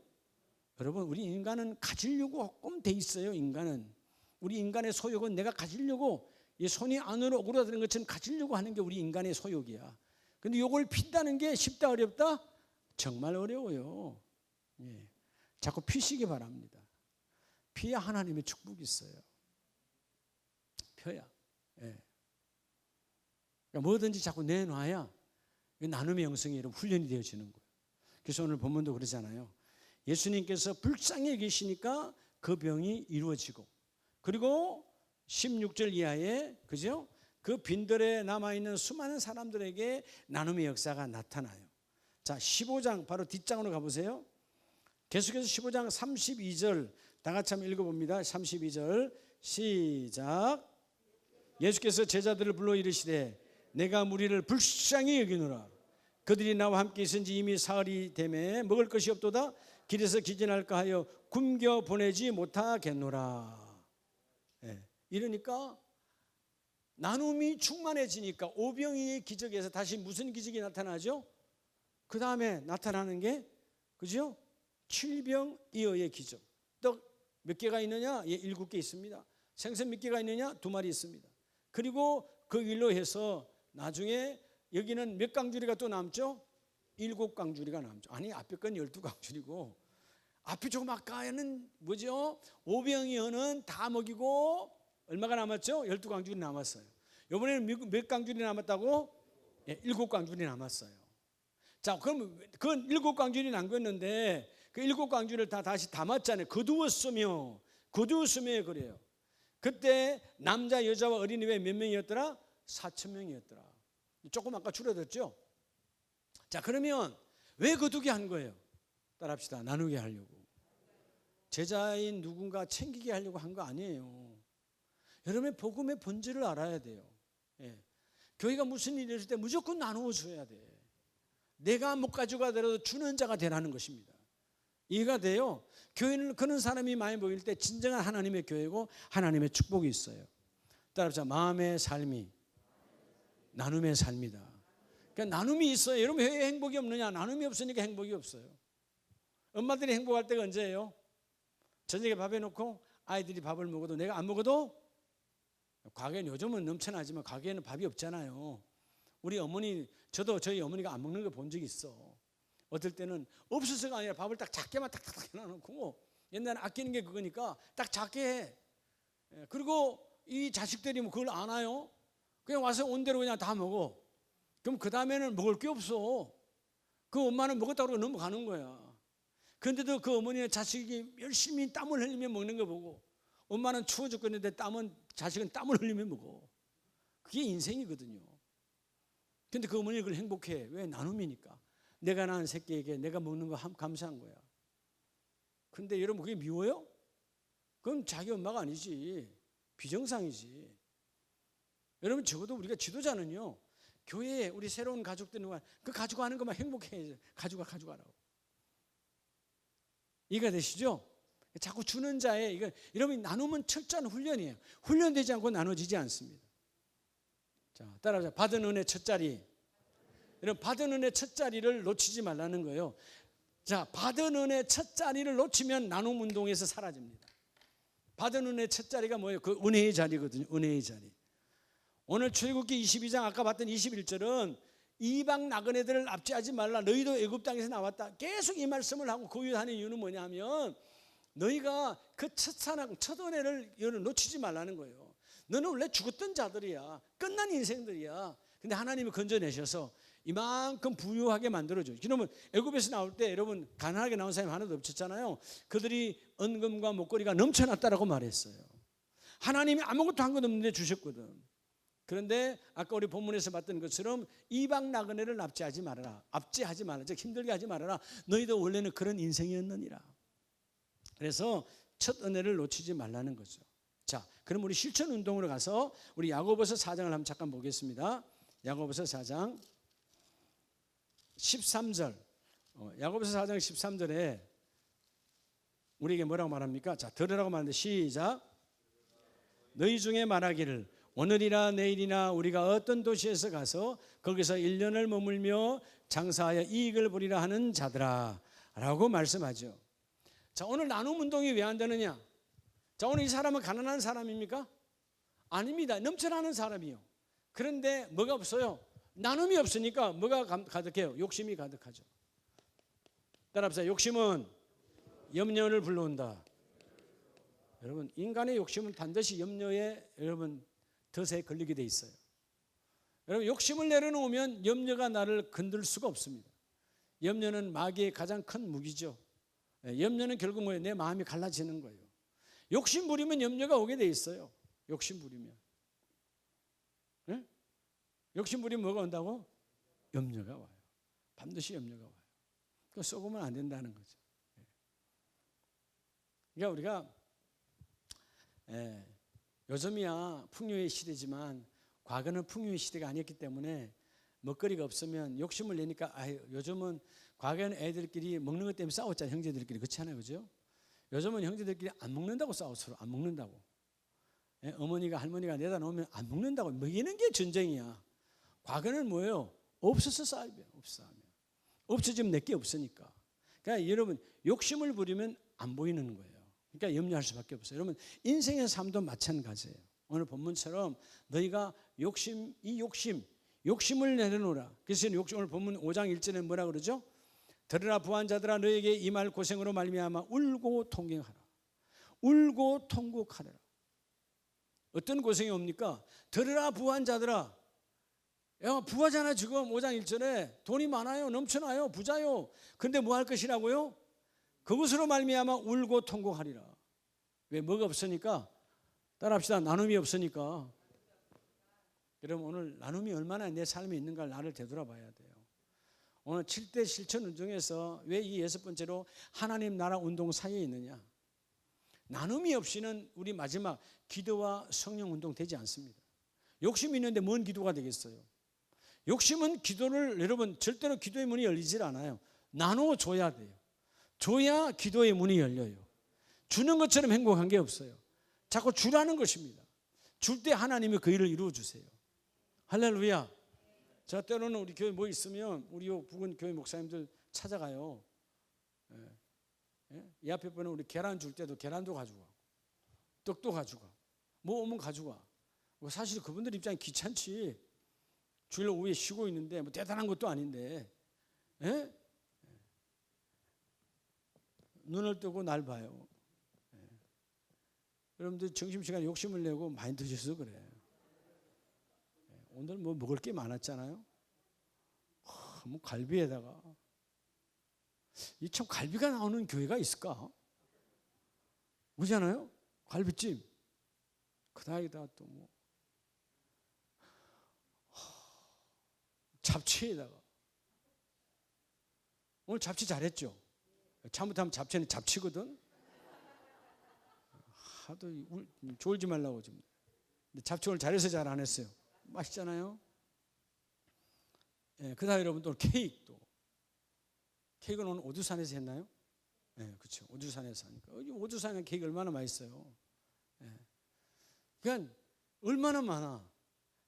여러분 우리 인간은 가지려고 조금 돼 있어요. 인간은 우리 인간의 소욕은 내가 가지려고 이 손이 안으로 오그라드는 것처럼 가지려고 하는 게 우리 인간의 소욕이야. 근데 이걸 핀다는 게 쉽다 어렵다? 정말 어려워요. 자꾸 피시기 바랍니다. 피야 하나님의 축복이 있어요. 펴야. 그러니까 뭐든지 자꾸 내놔야 나눔의 영성이 여러분 훈련이 되어지는 거예요. 그래서 오늘 본문도 그러잖아요. 예수님께서 불쌍히 여기시니까 그 병이 이루어지고, 그리고 16절 이하에 그죠? 그 빈들에 남아있는 수많은 사람들에게 나눔의 역사가 나타나요. 자, 15장 바로 뒷장으로 가보세요. 계속해서 15장 32절 다 같이 한번 읽어봅니다. 32절 시작. 예수께서 제자들을 불러 이르시되 내가 무리를 불쌍히 여기노라. 그들이 나와 함께 있은지 이미 사흘이 되매 먹을 것이 없도다. 길에서 기진할까 하여 굶겨 보내지 못하겠노라. 예, 이러니까 나눔이 충만해지니까 오병이의 기적에서 다시 무슨 기적이 나타나죠? 그 다음에 나타나는 게 그죠? 칠병이어의 기적. 떡 몇 개가 있느냐? 예, 7개 있습니다. 생선 몇 개가 있느냐? 2마리 있습니다. 그리고 그 일로 해서 나중에 여기는 몇 강주리가 또 남죠? 7강주리가 남죠. 아니, 앞에 건 12강주리고 앞에 조금 아까는 뭐죠? 오병이어는 다 먹이고 얼마가 남았죠? 12강주리 남았어요. 이번에는 몇 강주리 남았다고? 예, 7강주리 남았어요. 자, 그럼 그 7강주리 남겼는데 그 7강주리를 다 다시 담았잖아요. 거두었으며 그래요. 그때 남자 여자와 어린이 왜 몇 명이었더라? 4,000명이었더라. 조금 아까 줄어들었죠? 자, 그러면 왜 거두게 한 거예요? 따라합시다. 나누게 하려고. 제자인 누군가 챙기게 하려고 한 거 아니에요. 여러분의 복음의 본질을 알아야 돼요. 예. 교회가 무슨 일이 있을 때 무조건 나누어 줘야 돼. 내가 못 가져가더라도 주는 자가 되라는 것입니다. 이해가 돼요? 교회는 그런 사람이 많이 모일 때 진정한 하나님의 교회고 하나님의 축복이 있어요. 따라합시다. 마음의 삶이 나눔의 삶이다. 그러니까 나눔이 있어요. 여러분 왜 행복이 없느냐? 나눔이 없으니까 행복이 없어요. 엄마들이 행복할 때가 언제예요? 저녁에 밥 해놓고 아이들이 밥을 먹어도 내가 안 먹어도, 가게는 요즘은 넘쳐나지만 가게에는 밥이 없잖아요. 우리 어머니, 저도 저희 어머니가 안 먹는 거 본 적이 있어. 어떨 때는 없어서가 아니라 밥을 딱 작게만 탁탁탁 해놔놓고, 옛날에 아끼는 게 그거니까 딱 작게 해. 그리고 이 자식들이 뭐 그걸 아나요? 그냥 와서 온 대로 그냥 다 먹어. 그럼 그 다음에는 먹을 게 없어. 그 엄마는 먹었다고 그러고 넘어가는 거야. 그런데도 그 어머니의 자식이 열심히 땀을 흘리며 먹는 거 보고, 엄마는 추워 죽겠는데 자식은 땀을 흘리며 먹어. 그게 인생이거든요. 근데 그 어머니는 그걸 행복해. 왜? 나눔이니까. 내가 낳은 새끼에게 내가 먹는 거 감사한 거야. 근데 여러분 그게 미워요? 그건 자기 엄마가 아니지. 비정상이지. 여러분 적어도 우리가 지도자는요, 교회에 우리 새로운 가족들은 그 가지고 하는 것만 행복해. 가져가라고. 이해가 되시죠? 자꾸 주는 자에, 이거 여러분 나누면 철저한 훈련이에요. 훈련되지 않고 나눠지지 않습니다. 자, 따라하자. 받은 은혜 첫 자리. 여러분 받은 은혜 첫 자리를 놓치지 말라는 거예요. 자, 받은 은혜 첫 자리를 놓치면 나눔 운동에서 사라집니다. 받은 은혜 첫 자리가 뭐예요? 그 은혜의 자리거든요. 은혜의 자리. 오늘 출애굽기 22장 아까 봤던 21절은 이방 나그네들을 납치하지 말라. 너희도 애굽 땅에서 나왔다. 계속 이 말씀을 하고 고유하는 이유는 뭐냐면 너희가 그 첫사랑, 첫 은혜를 놓치지 말라는 거예요. 너는 원래 죽었던 자들이야. 끝난 인생들이야. 근데 하나님이 건져내셔서 이만큼 부유하게 만들어줘요. 그러면 애굽에서 나올 때 여러분 가난하게 나온 사람이 하나도 없었잖아요. 그들이 은금과 목걸이가 넘쳐났다라고 말했어요. 하나님이 아무것도 한 것 없는데 주셨거든. 그런데 아까 우리 본문에서 봤던 것처럼 이방 나그네를 납치하지 말아라. 압제하지 말아라. 즉 힘들게 하지 말아라. 너희도 원래는 그런 인생이었느니라. 그래서 첫 은혜를 놓치지 말라는 거죠. 자, 그럼 우리 실천 운동으로 가서 우리 야고보서 4장을 한번 잠깐 보겠습니다. 야고보서 4장 13절. 야고보서 4장 13절에 우리에게 뭐라고 말합니까? 자, 들으라고 말하는데 시작. 너희 중에 말하기를 오늘이나 내일이나 우리가 어떤 도시에서 가서 거기서 1년을 머물며 장사하여 이익을 보리라 하는 자들아 라고 말씀하죠. 자, 오늘 나눔 운동이 왜 안 되느냐? 자, 오늘 이 사람은 가난한 사람입니까? 아닙니다. 넘쳐나는 사람이요. 그런데 뭐가 없어요? 나눔이 없으니까 뭐가 가득해요? 욕심이 가득하죠. 따라합시다. 욕심은 염려를 불러온다. 여러분 인간의 욕심은 반드시 염려에 여러분 덫에 걸리게 돼 있어요. 여러분 욕심을 내려놓으면 염려가 나를 건들 수가 없습니다. 염려는 마귀의 가장 큰 무기죠. 염려는 결국 뭐예요? 내 마음이 갈라지는 거예요. 욕심 부리면 염려가 오게 돼 있어요. 욕심 부리면. 네? 욕심 부리면 뭐가 온다고? 염려가 와요. 반드시 염려가 와요. 그 썩으면 안 된다는 거죠. 그러니까 우리가 요즘이야 풍요의 시대지만 과거는 풍요의 시대가 아니었기 때문에 먹거리가 없으면 욕심을 내니까 요즘은 과거에는 애들끼리 먹는 것 때문에 싸웠잖아요. 형제들끼리. 그렇지 않아요? 그죠? 요즘은 형제들끼리 안 먹는다고 싸워. 서로 안 먹는다고. 어머니가 할머니가 내다 놓으면 안 먹는다고. 먹이는 게 전쟁이야. 과거는 뭐예요? 없어서 싸워요. 없어하면. 없어지면 내게 없으니까. 그러니까 여러분 욕심을 부리면 안 보이는 거예요. 그러니까 염려할 수밖에 없어요. 여러분 인생의 삶도 마찬가지예요. 오늘 본문처럼 너희가 욕심을 내려놓으라. 그래서 오늘 본문 5장 1절에 뭐라 그러죠? 들으라 부한 자들아 너에게 이 말 고생으로 말미암아 울고 통곡하라. 울고 통곡하라. 어떤 고생이 옵니까? 들으라 부한 자들아. 야, 부하잖아 지금 5장 1절에 돈이 많아요. 넘쳐나요. 부자요. 근데 뭐 할 것이라고요? 그것으로 말미암아 울고 통곡하리라. 왜? 뭐가 없으니까? 따라합시다. 나눔이 없으니까. 여러분 오늘 나눔이 얼마나 내 삶에 있는가 나를 되돌아봐야 돼요. 오늘 7대 실천 운동에서 왜 이 6번째로 하나님 나라 운동 사이에 있느냐? 나눔이 없이는 우리 마지막 기도와 성령 운동 되지 않습니다. 욕심이 있는데 뭔 기도가 되겠어요? 욕심은 기도를 여러분 절대로 기도의 문이 열리질 않아요. 나눠줘야 돼요. 줘야 기도의 문이 열려요. 주는 것처럼 행복한 게 없어요. 자꾸 주라는 것입니다. 줄 때 하나님이 그 일을 이루어 주세요. 할렐루야. 자, 때로는 우리 교회 뭐 있으면 우리 부근 교회 목사님들 찾아가요. 이 앞에 보면 우리 계란 줄 때도 계란도 가져가, 떡도 가져가, 뭐 오면 가져가. 사실 그분들 입장에 귀찮지. 주일 오후에 쉬고 있는데 뭐 대단한 것도 아닌데, 눈을 뜨고 날 봐요. 여러분들 점심시간에 욕심을 내고 많이 드셔서 그래. 오늘 뭐 먹을 게 많았잖아요. 뭐 갈비에다가 이 참 갈비가 나오는 교회가 있을까? 그렇잖아요. 갈비찜 그다음에다 또 뭐 잡채에다가 오늘 잡채 잘했죠. 잘못하면 잡채는 잡치거든. 하도 졸지 말라고 좀. 근데 잡채 오늘 잘해서 잘 안 했어요. 맛있잖아요. 그다음에 여러분 또 케이크도. 케이크는 오늘 오두산에서 했나요? 그렇죠. 오두산에서 하니까. 오두산에 케이크 얼마나 맛있어요. 그러니까 얼마나 많아.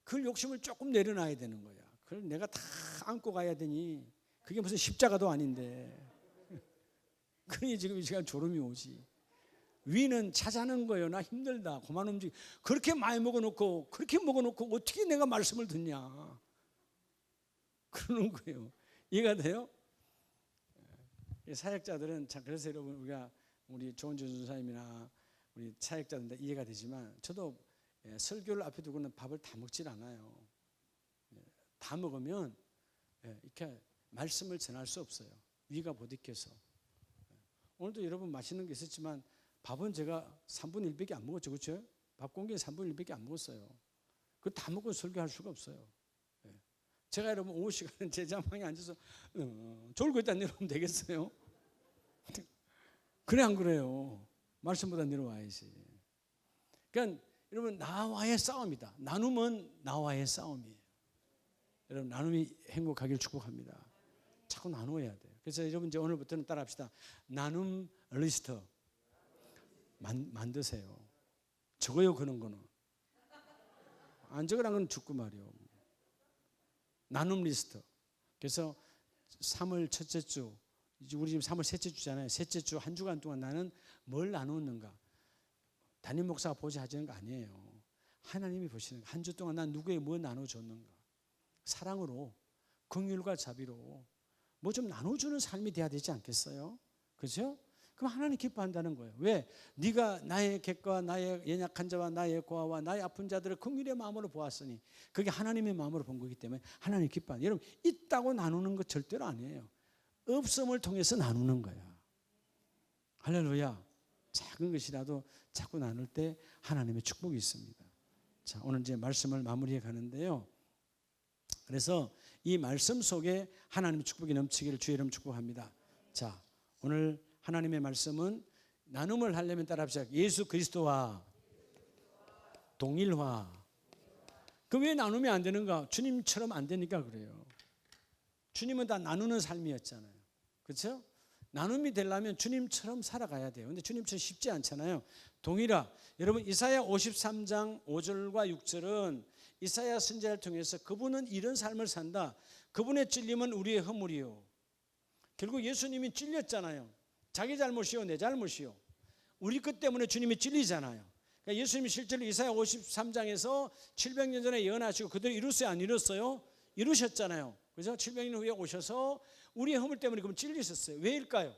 그 욕심을 조금 내려놔야 되는 거야. 그걸 내가 다 안고 가야 되니 그게 무슨 십자가도 아닌데. 그러니 지금 이 시간 졸음이 오지. 위는 차자는 거예요. 나 힘들다. 그만 움직여. 그렇게 많이 먹어놓고 그렇게 먹어놓고 어떻게 내가 말씀을 듣냐. 그러는 거예요. 이해가 돼요? 사역자들은 참 그래서 여러분 우리 조은주 전사님이나 우리 사역자들 이해가 되지만 저도 설교를 앞에 두고는 밥을 다 먹질 않아요. 다 먹으면 이렇게 말씀을 전할 수 없어요. 위가 보디켜서. 오늘도 여러분 맛있는 게 있었지만 밥은 제가 3분의 1밖에 안 먹었죠. 그렇죠? 밥 공기에 3분의 1밖에 안 먹었어요. 그거 다 먹고 설교할 수가 없어요. 제가 여러분 오후 시간에 제 자방에 앉아서 졸고 있다 내려오면 되겠어요? 그래 안 그래요? 말씀보다 내려와야지. 그러니까 여러분 나와의 싸움이다. 나눔은 나와의 싸움이에요. 여러분 나눔이 행복하길 축복합니다. 자꾸 나눠야 돼요. 그래서 여러분 이제 오늘부터는 따라합시다. 나눔 리스트 만드세요. 적어요. 그런 거는 안 적으란 건 죽고 말이요. 나눔 리스트. 그래서 3월 첫째 주, 우리 지금 3월 셋째 주잖아요. 셋째 주 한 주간 동안 나는 뭘 나누었는가. 담임 목사가 보지 하자는 거 아니에요. 하나님이 보시는 거. 한 주 동안 난 누구에게 뭐 나눠줬는가. 사랑으로, 긍휼과 자비로 뭐 좀 나눠주는 삶이 돼야 되지 않겠어요? 그렇죠? 그럼 하나님 기뻐한다는 거예요. 왜? 네가 나의 객과 나의 연약한 자와 나의 고아와 나의 아픈 자들을 긍휼의 마음으로 보았으니 그게 하나님의 마음으로 본 거기 때문에 하나님 기뻐한다. 여러분 있다고 나누는 것 절대로 아니에요. 없음을 통해서 나누는 거야. 할렐루야. 작은 것이라도 자꾸 나눌 때 하나님의 축복이 있습니다. 자, 오늘 이제 말씀을 마무리해 가는데요. 그래서 이 말씀 속에 하나님의 축복이 넘치기를 주의 이름 축복합니다. 자, 오늘 하나님의 말씀은 나눔을 하려면 따라합시다. 예수 그리스도와 동일화. 그 왜 나누면 안 되는가? 주님처럼 안 되니까 그래요. 주님은 다 나누는 삶이었잖아요. 그렇죠? 나눔이 되려면 주님처럼 살아가야 돼요. 근데 주님처럼 쉽지 않잖아요. 동일화. 여러분 이사야 53장 5절과 6절은 이사야 선지자를 통해서 그분은 이런 삶을 산다. 그분의 찔림은 우리의 허물이요. 결국 예수님이 찔렸잖아요. 자기 잘못이요, 내 잘못이요. 우리 것 때문에 주님이 찔리잖아요. 그러니까 예수님이 실제로 이사야 53장에서 700년 전에 예언하시고 그대로 이뤘어요, 안 이뤘어요? 이루셨잖아요. 그래서 700년 후에 오셔서 우리의 허물 때문에 그럼 찔리셨어요. 왜일까요?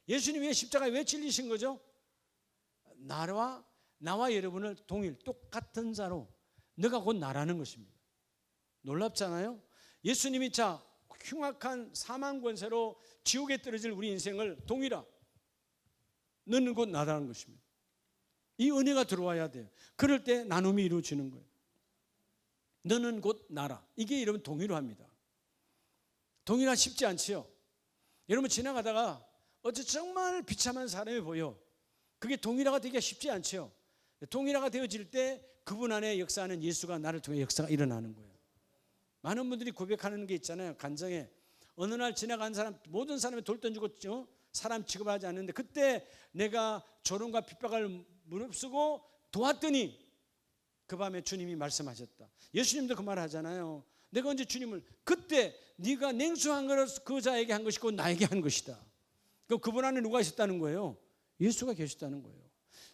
예수님이 십자가에 왜 찔리신 거죠? 나와 여러분을 동일 똑같은 자로 너가 곧 나라는 것입니다. 놀랍잖아요. 예수님이 자 흉악한 사망 권세로 지옥에 떨어질 우리 인생을 동일하 너는 곧 나라는 것입니다. 이 은혜가 들어와야 돼요. 그럴 때 나눔이 이루어지는 거예요. 너는 곧 나라. 이게 여러분 동일화입니다. 동일화 쉽지 않지요. 여러분 지나가다가 어째 정말 비참한 사람이 보여. 그게 동일화가 되기가 쉽지 않죠. 동일화가 되어질 때 그분 안에 역사하는 예수가 나를 통해 역사가 일어나는 거예요. 많은 분들이 고백하는 게 있잖아요. 간증에 어느 날 지나간 사람 모든 사람이 돌 던지고 사람 취급하지 않는데 그때 내가 조롱과 핍박을 무릅쓰고 도왔더니 그 밤에 주님이 말씀하셨다. 예수님도 그 말 하잖아요. 내가 언제 주님을 그때 네가 냉수한 것을 그 자에게 한 것이고 나에게 한 것이다. 그럼 그분 안에 누가 있었다는 거예요? 예수가 계셨다는 거예요.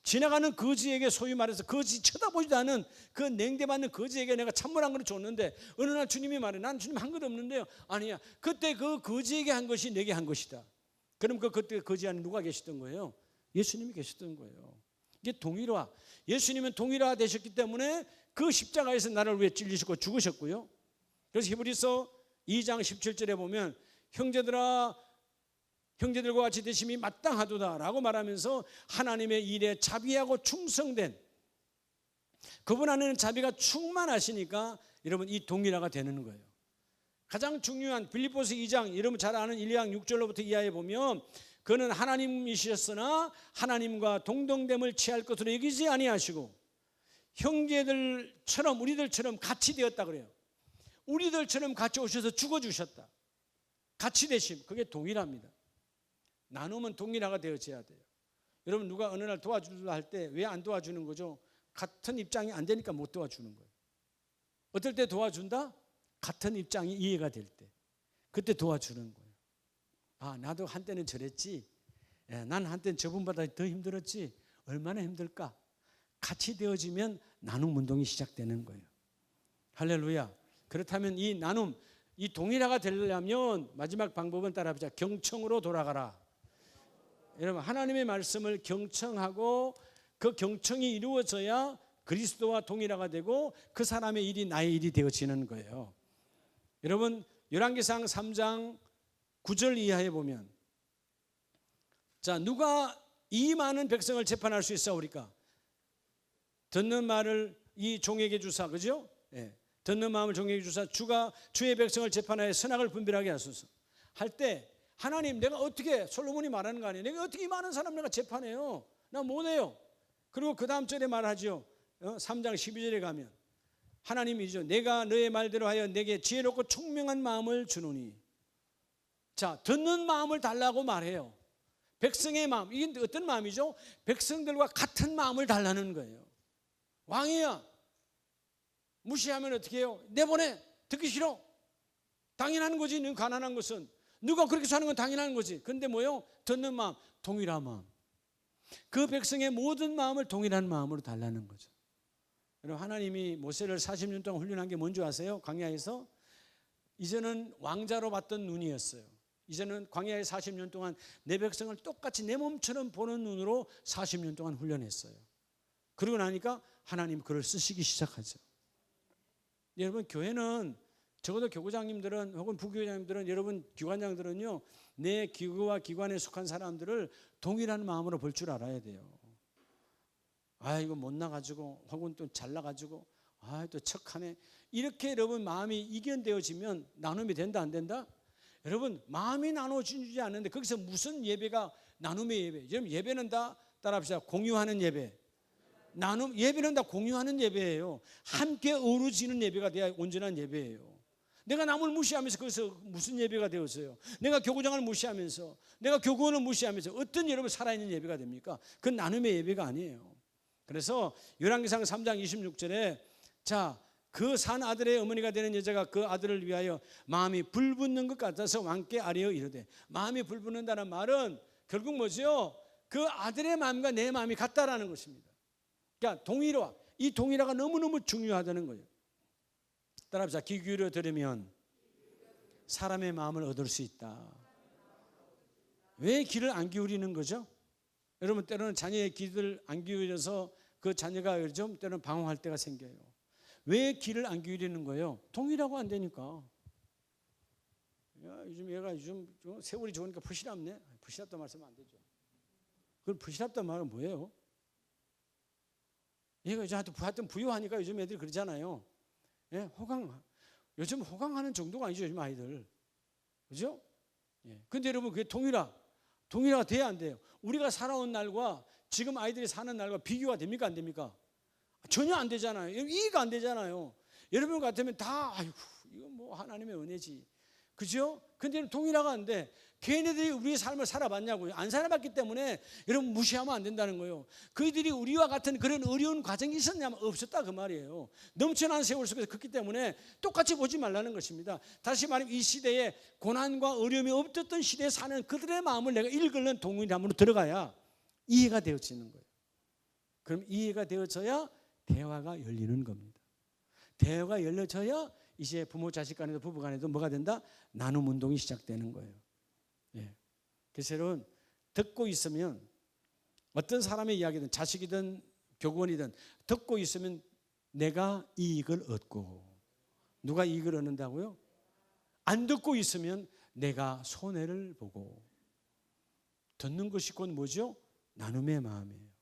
지나가는 거지에게 소위 말해서 거지 쳐다보지도 않은 그 냉대받는 거지에게 내가 찬물 한 그릇 줬는데 어느 날 주님이 말해 난 주님 한 그릇 없는데요. 아니야. 그때 그 거지에게 한 것이 내게 한 것이다. 그럼 그때 거지 안에 누가 계셨던 거예요? 예수님이 계셨던 거예요. 이게 동일화. 예수님은 동일화 되셨기 때문에 그 십자가에서 나를 위해 찔리시고 죽으셨고요. 그래서 히브리서 2장 17절에 보면 형제들아 형제들과 같이 되심이 마땅하도다라고 말하면서 하나님의 일에 자비하고 충성된 그분 안에는 자비가 충만하시니까 여러분 이 동일화가 되는 거예요. 가장 중요한 빌립보서 2장 여러분 잘 아는 1장 6절로부터 이하에 보면 그는 하나님이셨으나 하나님과 동등됨을 취할 것으로 여기지 아니하시고 형제들처럼 우리들처럼 같이 되었다 그래요. 우리들처럼 같이 오셔서 죽어주셨다. 같이 되심 그게 동일합니다. 나누면 동일화가 되어져야 돼요. 여러분 누가 어느 날 도와주려 할 때 왜 안 도와주는 거죠? 같은 입장이 안 되니까 못 도와주는 거예요. 어떨 때 도와준다? 같은 입장이 이해가 될 때 그때 도와주는 거예요. 아 나도 한때는 저랬지. 난 한때는 저분보다 더 힘들었지. 얼마나 힘들까? 같이 되어지면 나눔 운동이 시작되는 거예요. 할렐루야. 그렇다면 이 나눔 이 동일화가 되려면 마지막 방법은 따라합시다. 경청으로 돌아가라. 여러분 하나님의 말씀을 경청하고 그 경청이 이루어져야 그리스도와 동일화가 되고 그 사람의 일이 나의 일이 되어지는 거예요. 여러분 열왕기상 3장 9절 이하에 보면 자 누가 이 많은 백성을 재판할 수 있사오리까? 듣는 말을 이 종에게 주사 그죠? 예. 듣는 마음을 종에게 주사 주가 주의 백성을 재판하여 선악을 분별하게 하소서 할 때 하나님 내가 어떻게 솔로몬이 말하는 거 아니에요? 내가 어떻게 이 많은 사람 내가 재판해요? 나 못해요. 그리고 그 다음 절에 말하죠. 3장 12절에 가면 하나님이죠. 내가 너의 말대로 하여 내게 지혜롭고 총명한 마음을 주노니 자 듣는 마음을 달라고 말해요. 백성의 마음 이게 어떤 마음이죠? 백성들과 같은 마음을 달라는 거예요. 왕이야 무시하면 어떻게 해요? 내보내 듣기 싫어. 당연한 거지. 너 가난한 것은 누가 그렇게 사는 건 당연한 거지. 그런데 뭐요? 듣는 마음 동일한 마음 그 백성의 모든 마음을 동일한 마음으로 달라는 거죠. 여러분 하나님이 모세를 40년 동안 훈련한 게 뭔지 아세요? 광야에서 이제는 왕자로 봤던 눈이었어요. 이제는 광야에 40년 동안 내 백성을 똑같이 내 몸처럼 보는 눈으로 40년 동안 훈련했어요. 그러고 나니까 하나님 그를 쓰시기 시작하죠. 여러분 교회는 적어도 교구장님들은 혹은 부교장님들은 여러분 기관장들은요 내 기구와 기관에 속한 사람들을 동일한 마음으로 볼 줄 알아야 돼요. 아 이거 못나가지고 혹은 또 잘나가지고 아 또 척하네 이렇게 여러분 마음이 이견되어지면 나눔이 된다 안 된다? 여러분 마음이 나눠지지 않는데 거기서 무슨 예배가 나눔의 예배. 여러분 예배는 다 따라합시다. 공유하는 예배. 나눔 예배는 다 공유하는 예배예요. 함께 어우러지는 예배가 돼야 온전한 예배예요. 내가 남을 무시하면서 거기서 무슨 예배가 되었어요? 내가 교구장을 무시하면서 내가 교구원을 무시하면서 어떤 여러분 살아있는 예배가 됩니까? 그건 나눔의 예배가 아니에요. 그래서 열왕기상 3장 26절에 자 그 산 아들의 어머니가 되는 여자가 그 아들을 위하여 마음이 불붙는 것 같아서 왕께 아뢰어 이르되 마음이 불붙는다는 말은 결국 뭐죠? 그 아들의 마음과 내 마음이 같다라는 것입니다. 그러니까 동일화 이 동일화가 너무너무 중요하다는 거예요. 따라합시다. 귀 기울여 들으면 사람의 마음을 얻을 수 있다. 왜 귀를 안 기울이는 거죠? 여러분 때로는 자녀의 귀를 안 기울여서 그 자녀가 좀 때로는 방황할 때가 생겨요. 왜 귀를 안 기울이는 거예요? 동일하고 안 되니까. 야, 요즘 얘가 요즘 세월이 좋으니까 부실합네. 부실합다 말씀은 안 되죠. 그걸 부실합다 말은 뭐예요? 얘가 이제 하여튼 부유하니까 요즘 애들이 그러잖아요. 예, 요즘 호강하는 정도가 아니죠, 요즘 아이들. 그죠? 예. 근데 여러분, 그게 동일화가 돼야 안 돼요. 우리가 살아온 날과 지금 아이들이 사는 날과 비교가 됩니까, 안 됩니까? 전혀 안 되잖아요. 이해가 안 되잖아요. 여러분 같으면 다, 아이고, 이건 뭐 하나님의 은혜지. 그죠? 근데 동일화가 안 돼. 걔네들이 우리의 삶을 살아봤냐고요. 안 살아봤기 때문에 여러분 무시하면 안 된다는 거예요. 그들이 우리와 같은 그런 어려운 과정이 있었냐면 없었다 그 말이에요. 넘쳐난 세월 속에서 컸기 때문에 똑같이 보지 말라는 것입니다. 다시 말하면 이 시대에 고난과 어려움이 없었던 시대에 사는 그들의 마음을 내가 읽는 동일함으로 들어가야 이해가 되어지는 거예요. 그럼 이해가 되어져야 대화가 열리는 겁니다. 대화가 열려져야 이제 부모 자식 간에도 부부 간에도 뭐가 된다? 나눔 운동이 시작되는 거예요. 예. 그래서 여러분 듣고 있으면 어떤 사람의 이야기든 자식이든 교구원이든 듣고 있으면 내가 이익을 얻고 누가 이익을 얻는다고요? 안 듣고 있으면 내가 손해를 보고 듣는 것이 곧 뭐죠? 나눔의 마음이에요.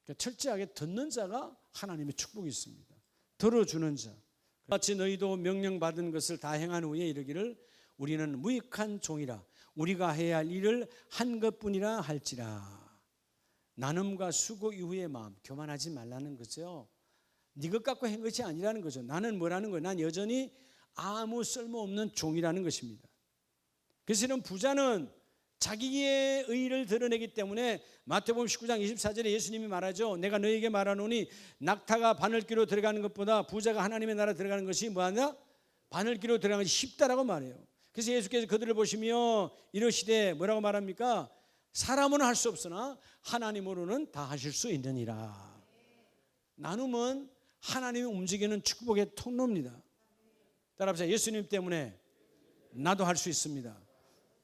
그러니까 철저하게 듣는 자가 하나님의 축복이 있습니다. 들어주는 자. 같이 너희도 명령받은 것을 다 행한 후에 이르기를 우리는 무익한 종이라 우리가 해야 할 일을 한 것뿐이라 할지라. 나눔과 수고 이후의 마음 교만하지 말라는 거죠. 네 것 갖고 한 것이 아니라는 거죠. 나는 뭐라는 거예요? 난 여전히 아무 쓸모없는 종이라는 것입니다. 그래서 이런 부자는 자기의 의를 드러내기 때문에 마태복음 19장 24절에 예수님이 말하죠. 내가 너에게 말하노니 낙타가 바늘귀로 들어가는 것보다 부자가 하나님의 나라 들어가는 것이 뭐하냐? 바늘귀로 들어가는 것이 쉽다라고 말해요. 그래서 예수께서 그들을 보시며 이러시되 뭐라고 말합니까? 사람은 할 수 없으나 하나님으로는 다 하실 수 있느니라. 나눔은 하나님이 움직이는 축복의 통로입니다. 따라합시다. 예수님 때문에 나도 할 수 있습니다.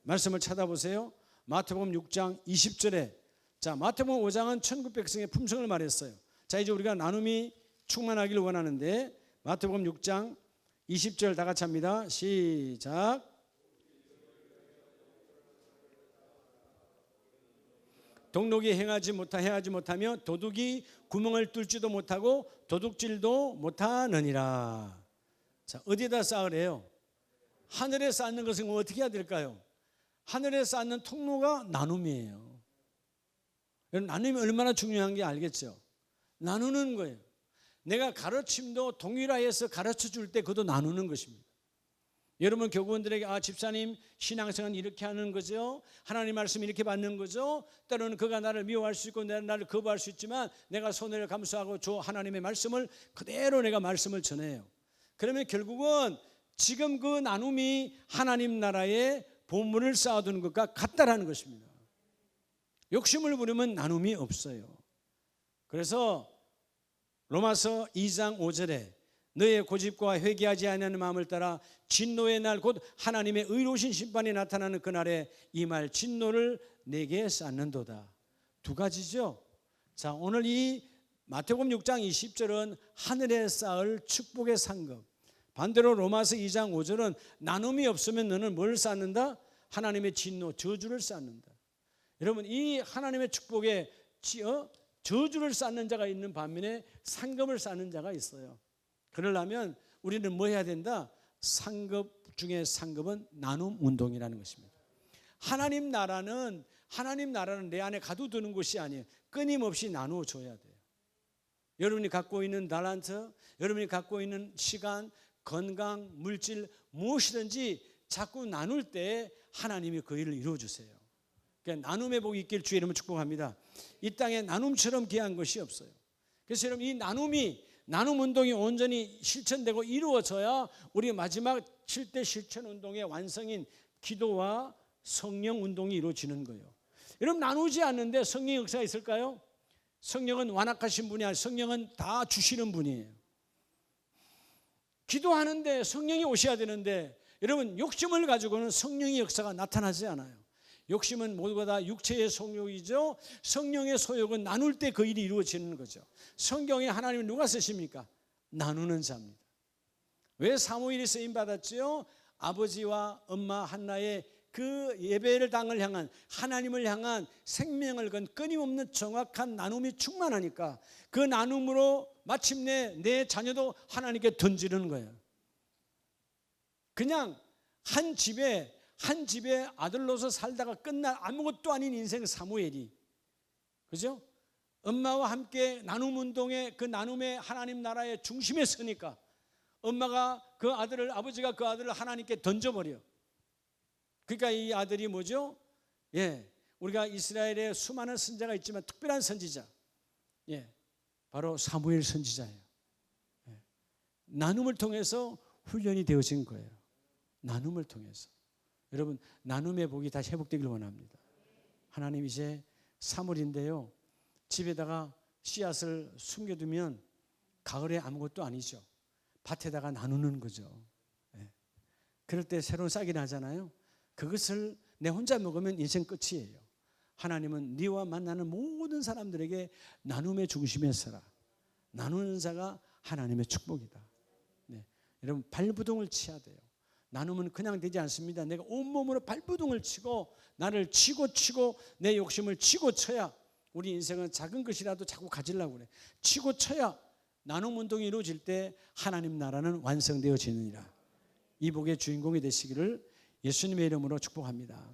말씀을 찾아보세요. 마태복음 6장 20절에 자 마태복음 5장은 천국 백성의 품성을 말했어요. 자 이제 우리가 나눔이 충만하기를 원하는데 마태복음 6장 20절 다 같이 합니다. 시작. 동록이 행하지 못하며 도둑이 구멍을 뚫지도 못하고 도둑질도 못하느니라. 자 어디에다 쌓으래요? 하늘에 쌓는 것은 어떻게 해야 될까요? 하늘에 쌓는 통로가 나눔이에요. 나눔이 얼마나 중요한 게 알겠죠? 나누는 거예요. 내가 가르침도 동일화해서 가르쳐 줄 때 그것도 나누는 것입니다. 여러분 교구원들에게 집사님 신앙생활은 이렇게 하는 거죠. 하나님 말씀 이렇게 받는 거죠. 때로는 그가 나를 미워할 수 있고 내가 나를 거부할 수 있지만 내가 손해를 감수하고 하나님의 말씀을 그대로 내가 말씀을 전해요. 그러면 결국은 지금 그 나눔이 하나님 나라의 보물을 쌓아두는 것과 같다라는 것입니다. 욕심을 부리면 나눔이 없어요. 그래서 로마서 2장 5절에 너의 고집과 회개하지 아니하는 마음을 따라 진노의 날 곧 하나님의 의로우신 심판이 나타나는 그날에 이 말 진노를 내게 쌓는도다. 두 가지죠. 자 오늘 이 마태복음 6장 20절은 하늘에 쌓을 축복의 상급 반대로 로마서 2장 5절은 나눔이 없으면 너는 뭘 쌓는다? 하나님의 진노, 저주를 쌓는다. 여러분, 이 하나님의 축복에 저주를 쌓는 자가 있는 반면에 상급을 쌓는 자가 있어요. 그러려면 우리는 뭐 해야 된다? 상급 중에 상급은 나눔 운동이라는 것입니다. 하나님 나라는 내 안에 가두두는 것이 아니에요. 끊임없이 나누어 줘야 돼요. 여러분이 갖고 있는 달란트, 여러분이 갖고 있는 시간, 건강, 물질 무엇이든지 자꾸 나눌 때 하나님이 그 일을 이루어 주세요. 그러니까 나눔의 복이 있길 주의 이름으로 축복합니다. 이 땅에 나눔처럼 귀한 것이 없어요. 그래서 여러분, 이 나눔 운동이 온전히 실천되고 이루어져야 우리 마지막 7대 실천 운동의 완성인 기도와 성령 운동이 이루어지는 거예요. 여러분, 나누지 않는데 성령의 역사가 있을까요? 성령은 완악하신 분이 아니라 성령은 다 주시는 분이에요. 기도하는데 성령이 오셔야 되는데 여러분, 욕심을 가지고는 성령의 역사가 나타나지 않아요. 욕심은 모두가 다 육체의 소욕이죠. 성령의 소욕은 나눌 때 그 일이 이루어지는 거죠. 성경에 하나님은 누가 쓰십니까? 나누는 자입니다. 왜 사무엘이 쓰임받았지요? 아버지와 엄마 한나의 그 예배를 당을 향한, 하나님을 향한 생명을 건 끊임없는 정확한 나눔이 충만하니까 그 나눔으로 마침내 내 자녀도 하나님께 던지는 거예요. 그냥 한 집에 아들로서 살다가 끝날 아무것도 아닌 인생 사무엘이, 그죠? 엄마와 함께 나눔 운동의 그 나눔의 하나님 나라의 중심에 서니까 엄마가 그 아들을, 아버지가 그 아들을 하나님께 던져버려. 그러니까 이 아들이 뭐죠? 우리가 이스라엘에 수많은 선지자가 있지만 특별한 선지자, 바로 사무엘 선지자예요. 나눔을 통해서 훈련이 되어진 거예요. 나눔을 통해서. 여러분, 나눔의 복이 다시 회복되길 원합니다. 하나님, 이제 3월인데요, 집에다가 씨앗을 숨겨두면 가을에 아무것도 아니죠. 밭에다가 나누는 거죠. 그럴 때 새로운 싹이 나잖아요. 그것을 내 혼자 먹으면 인생 끝이에요. 하나님은 네와 만나는 모든 사람들에게 나눔의 중심에 서라. 나누는 자가 하나님의 축복이다. 여러분, 발부둥을 쳐야 돼요. 나눔은 그냥 되지 않습니다. 내가 온몸으로 발부둥을 치고 나를 치고 내 욕심을 치고 쳐야 우리 인생은 작은 것이라도 자꾸 가지려고 그래. 치고 쳐야 나눔 운동이 이루어질 때 하나님 나라는 완성되어지느니라. 이 복의 주인공이 되시기를 예수님의 이름으로 축복합니다.